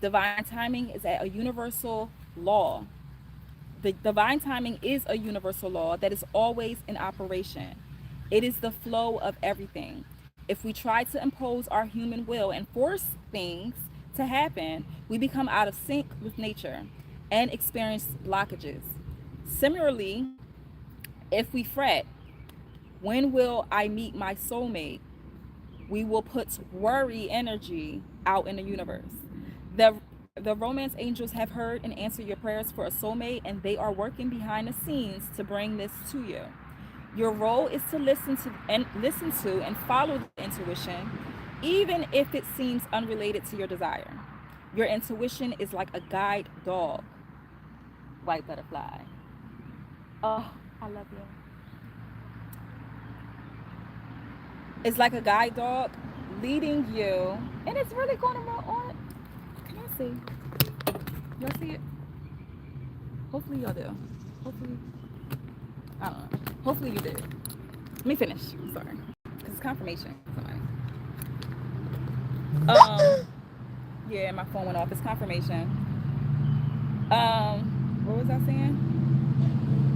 Divine timing is a universal law. The divine timing is a universal law that is always in operation. It is the flow of everything. If we try to impose our human will and force things to happen, we become out of sync with nature and experience blockages. Similarly, if we fret, when will I meet my soulmate? We will put worry energy out in the universe. The romance angels have heard and answered your prayers for a soulmate, and they are working behind the scenes to bring this to you. Your role is to listen to and follow the intuition, even if it seems unrelated to your desire. Your intuition is like a guide dog. White butterfly. Oh, I love you. It's like a guide dog leading you, and it's really going around on. Can y'all see? Y'all see it? Hopefully y'all do. Hopefully, I don't know. Hopefully you did. Let me finish. I'm sorry, because it's confirmation. Somebody. Yeah, my phone went off. It's confirmation. What was I saying?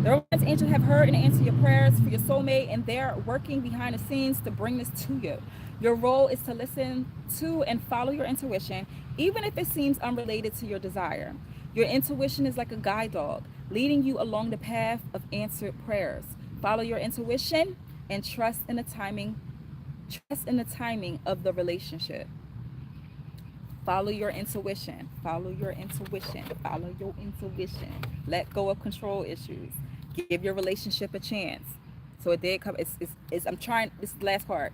The romance angels have heard and answered your prayers for your soulmate, and they're working behind the scenes to bring this to you. Your role is to listen to and follow your intuition, even if it seems unrelated to your desire. Your intuition is like a guide dog, leading you along the path of answered prayers. Follow your intuition and trust in the timing. Trust in the timing of the relationship. Follow your intuition. Follow your intuition. Follow your intuition. Let go of control issues. Give your relationship a chance. So it did come. It's I'm trying. This is the last part.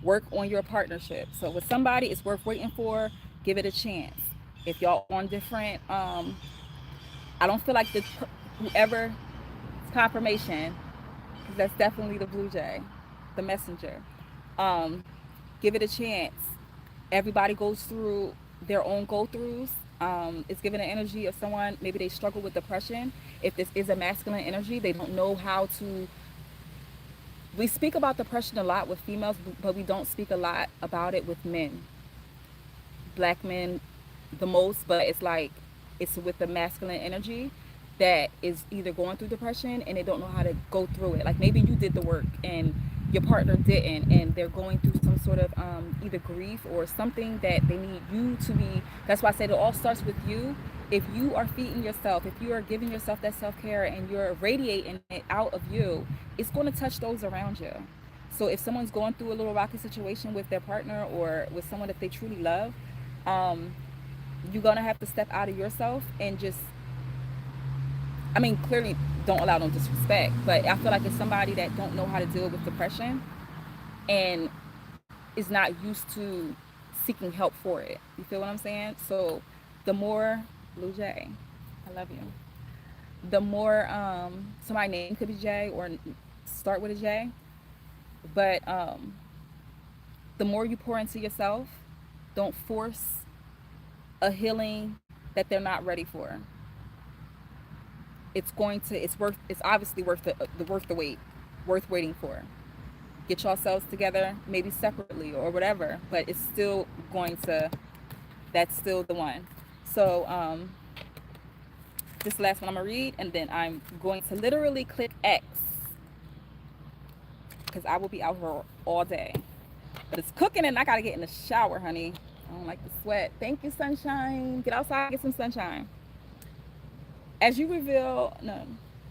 Work on your partnership. So with somebody, it's worth waiting for. Give it a chance. If y'all on different, I don't feel like this. Whoever confirmation, because that's definitely the blue jay, the messenger. Um, give it a chance. Everybody goes through their own go-throughs. It's given an energy of someone, maybe they struggle with depression. If this is a masculine energy, they don't know how to. We speak about depression a lot with females, but we don't speak a lot about it with men. Black men the most, but it's like it's with the masculine energy that is either going through depression and they don't know how to go through it. Like maybe you did the work and your partner didn't, and they're going through some sort of either grief or something that they need you to be. That's why I said it all starts with you. If you are feeding yourself, if you are giving yourself that self-care and you're radiating it out of you, it's going to touch those around you. So if someone's going through a little rocky situation with their partner or with someone that they truly love, um, you're gonna have to step out of yourself and just, I mean, clearly don't allow no disrespect, but I feel like it's somebody that don't know how to deal with depression and is not used to seeking help for it. You feel what I'm saying? So the more, Blue Jay, I love you. The more, so my name could be Jay or start with a J, but the more you pour into yourself, don't force a healing that they're not ready for. It's obviously worth the wait, worth waiting for. Get yourselves together, maybe separately or whatever, but it's still going to, that's still the one. So this last one I'm gonna read, and then I'm going to literally click X because I will be out here all day. But it's cooking and I gotta get in the shower, honey. I don't like the sweat. Thank you, sunshine. Get outside, get some sunshine. As you reveal, no,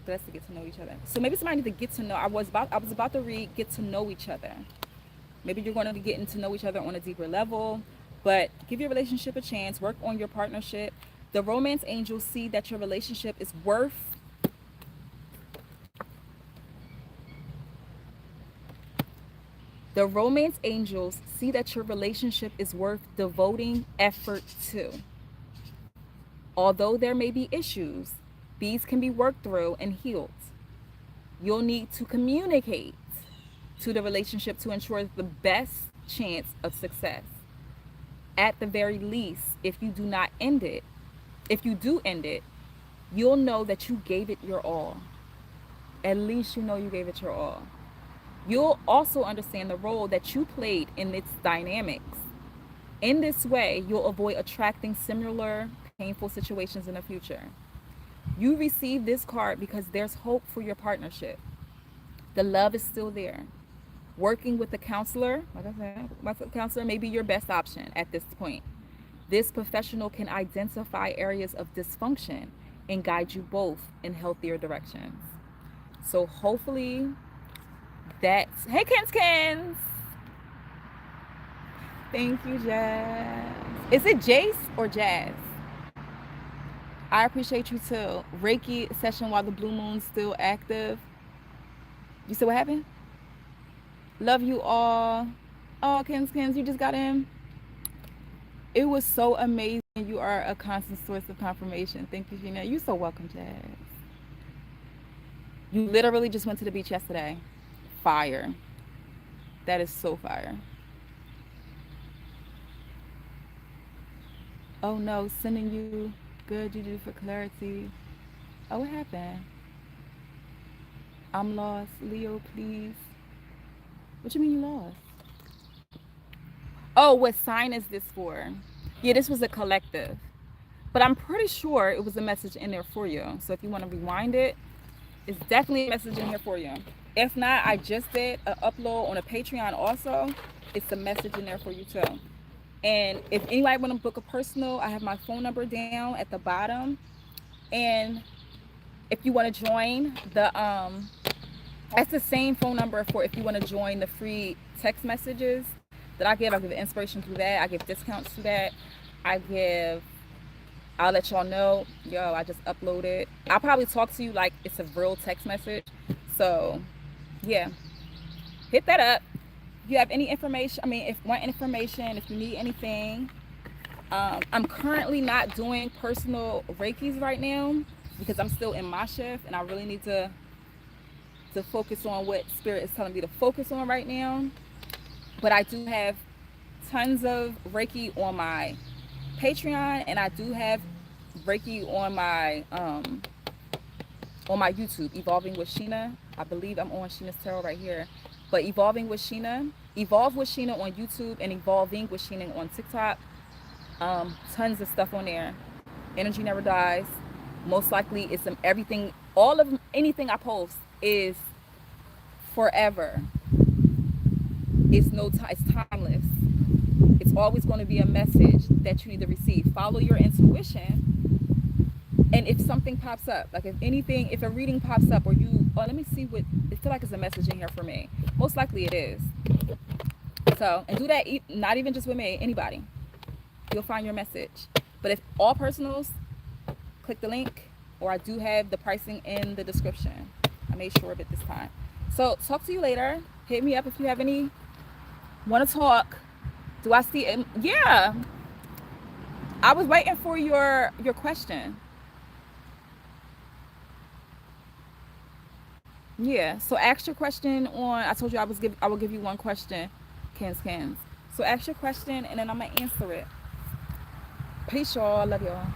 that's to get to know each other. So maybe somebody need to get to know. I was about to read get to know each other. Maybe you're going to be getting to know each other on a deeper level, but give your relationship a chance. Work on your partnership. The romance angels see that your relationship is worth. The romance angels see that your relationship is worth devoting effort to. Although there may be issues, these can be worked through and healed. You'll need to communicate to the relationship to ensure the best chance of success. At the very least, if you do end it, you'll know that you gave it your all. At least you know you gave it your all. You'll also understand the role that you played in its dynamics. In this way, you'll avoid attracting similar painful situations in the future. You receive this card because there's hope for your partnership. The love is still there. Working with a counselor, like I said, with a counselor may be your best option at this point. This professional can identify areas of dysfunction and guide you both in healthier directions. So hopefully that's, hey Kins. Thank you, Jazz. Is it Jace or Jazz? I appreciate you too. Reiki session while the blue moon's still active. You see what happened? Love you all. Oh, Kins, you just got in. It was so amazing. You are a constant source of confirmation. Thank you, Sheena. You're so welcome, Jazz. You literally just went to the beach yesterday. Fire. That is so fire. Oh no, sending you good you do for clarity. Oh, what happened? I'm lost. Leo, please. What you mean you lost? Oh, what sign is this for? Yeah, this was a collective. But I'm pretty sure it was a message in there for you. So if you want to rewind it, it's definitely a message in here for you. If not, I just did an upload on a Patreon also. It's a message in there for you too. And if anybody want to book a personal, I have my phone number down at the bottom. And if you want to join the that's the same phone number for if you want to join the free text messages that I give inspiration through that. I give discounts through that. I'll let y'all know, yo, I just uploaded. I'll probably talk to you like it's a real text message. So yeah, hit that up. If you have any information, if you want information, if you need anything, I'm currently not doing personal Reikis right now because I'm still in my shift and I really need to focus on what Spirit is telling me to focus on right now. But I do have tons of Reiki on my Patreon, and I do have Reiki on my YouTube, Evolving with Sheena. I believe I'm on Sheena's Tarot right here. But Evolving with Sheena, Evolve with Sheena on YouTube, and Evolving with Sheena on TikTok. Tons of stuff on there. Energy never dies. Most likely, it's everything. All of anything I post is forever. It's no time. It's timeless. It's always going to be a message that you need to receive. Follow your intuition. And if something pops up, like if a reading pops up, or let me see what, I feel like it's a message in here for me. Most likely it is. So, and do that, not even just with me, anybody. You'll find your message. But if all personals, click the link, or I do have the pricing in the description. I made sure of it this time. So, talk to you later. Hit me up if you have want to talk. Do I see it? Yeah. I was waiting for your question. Yeah, so ask your question on, I told you I will give you one question, Cans. So ask your question, and then I'm going to answer it. Peace, y'all. I love y'all.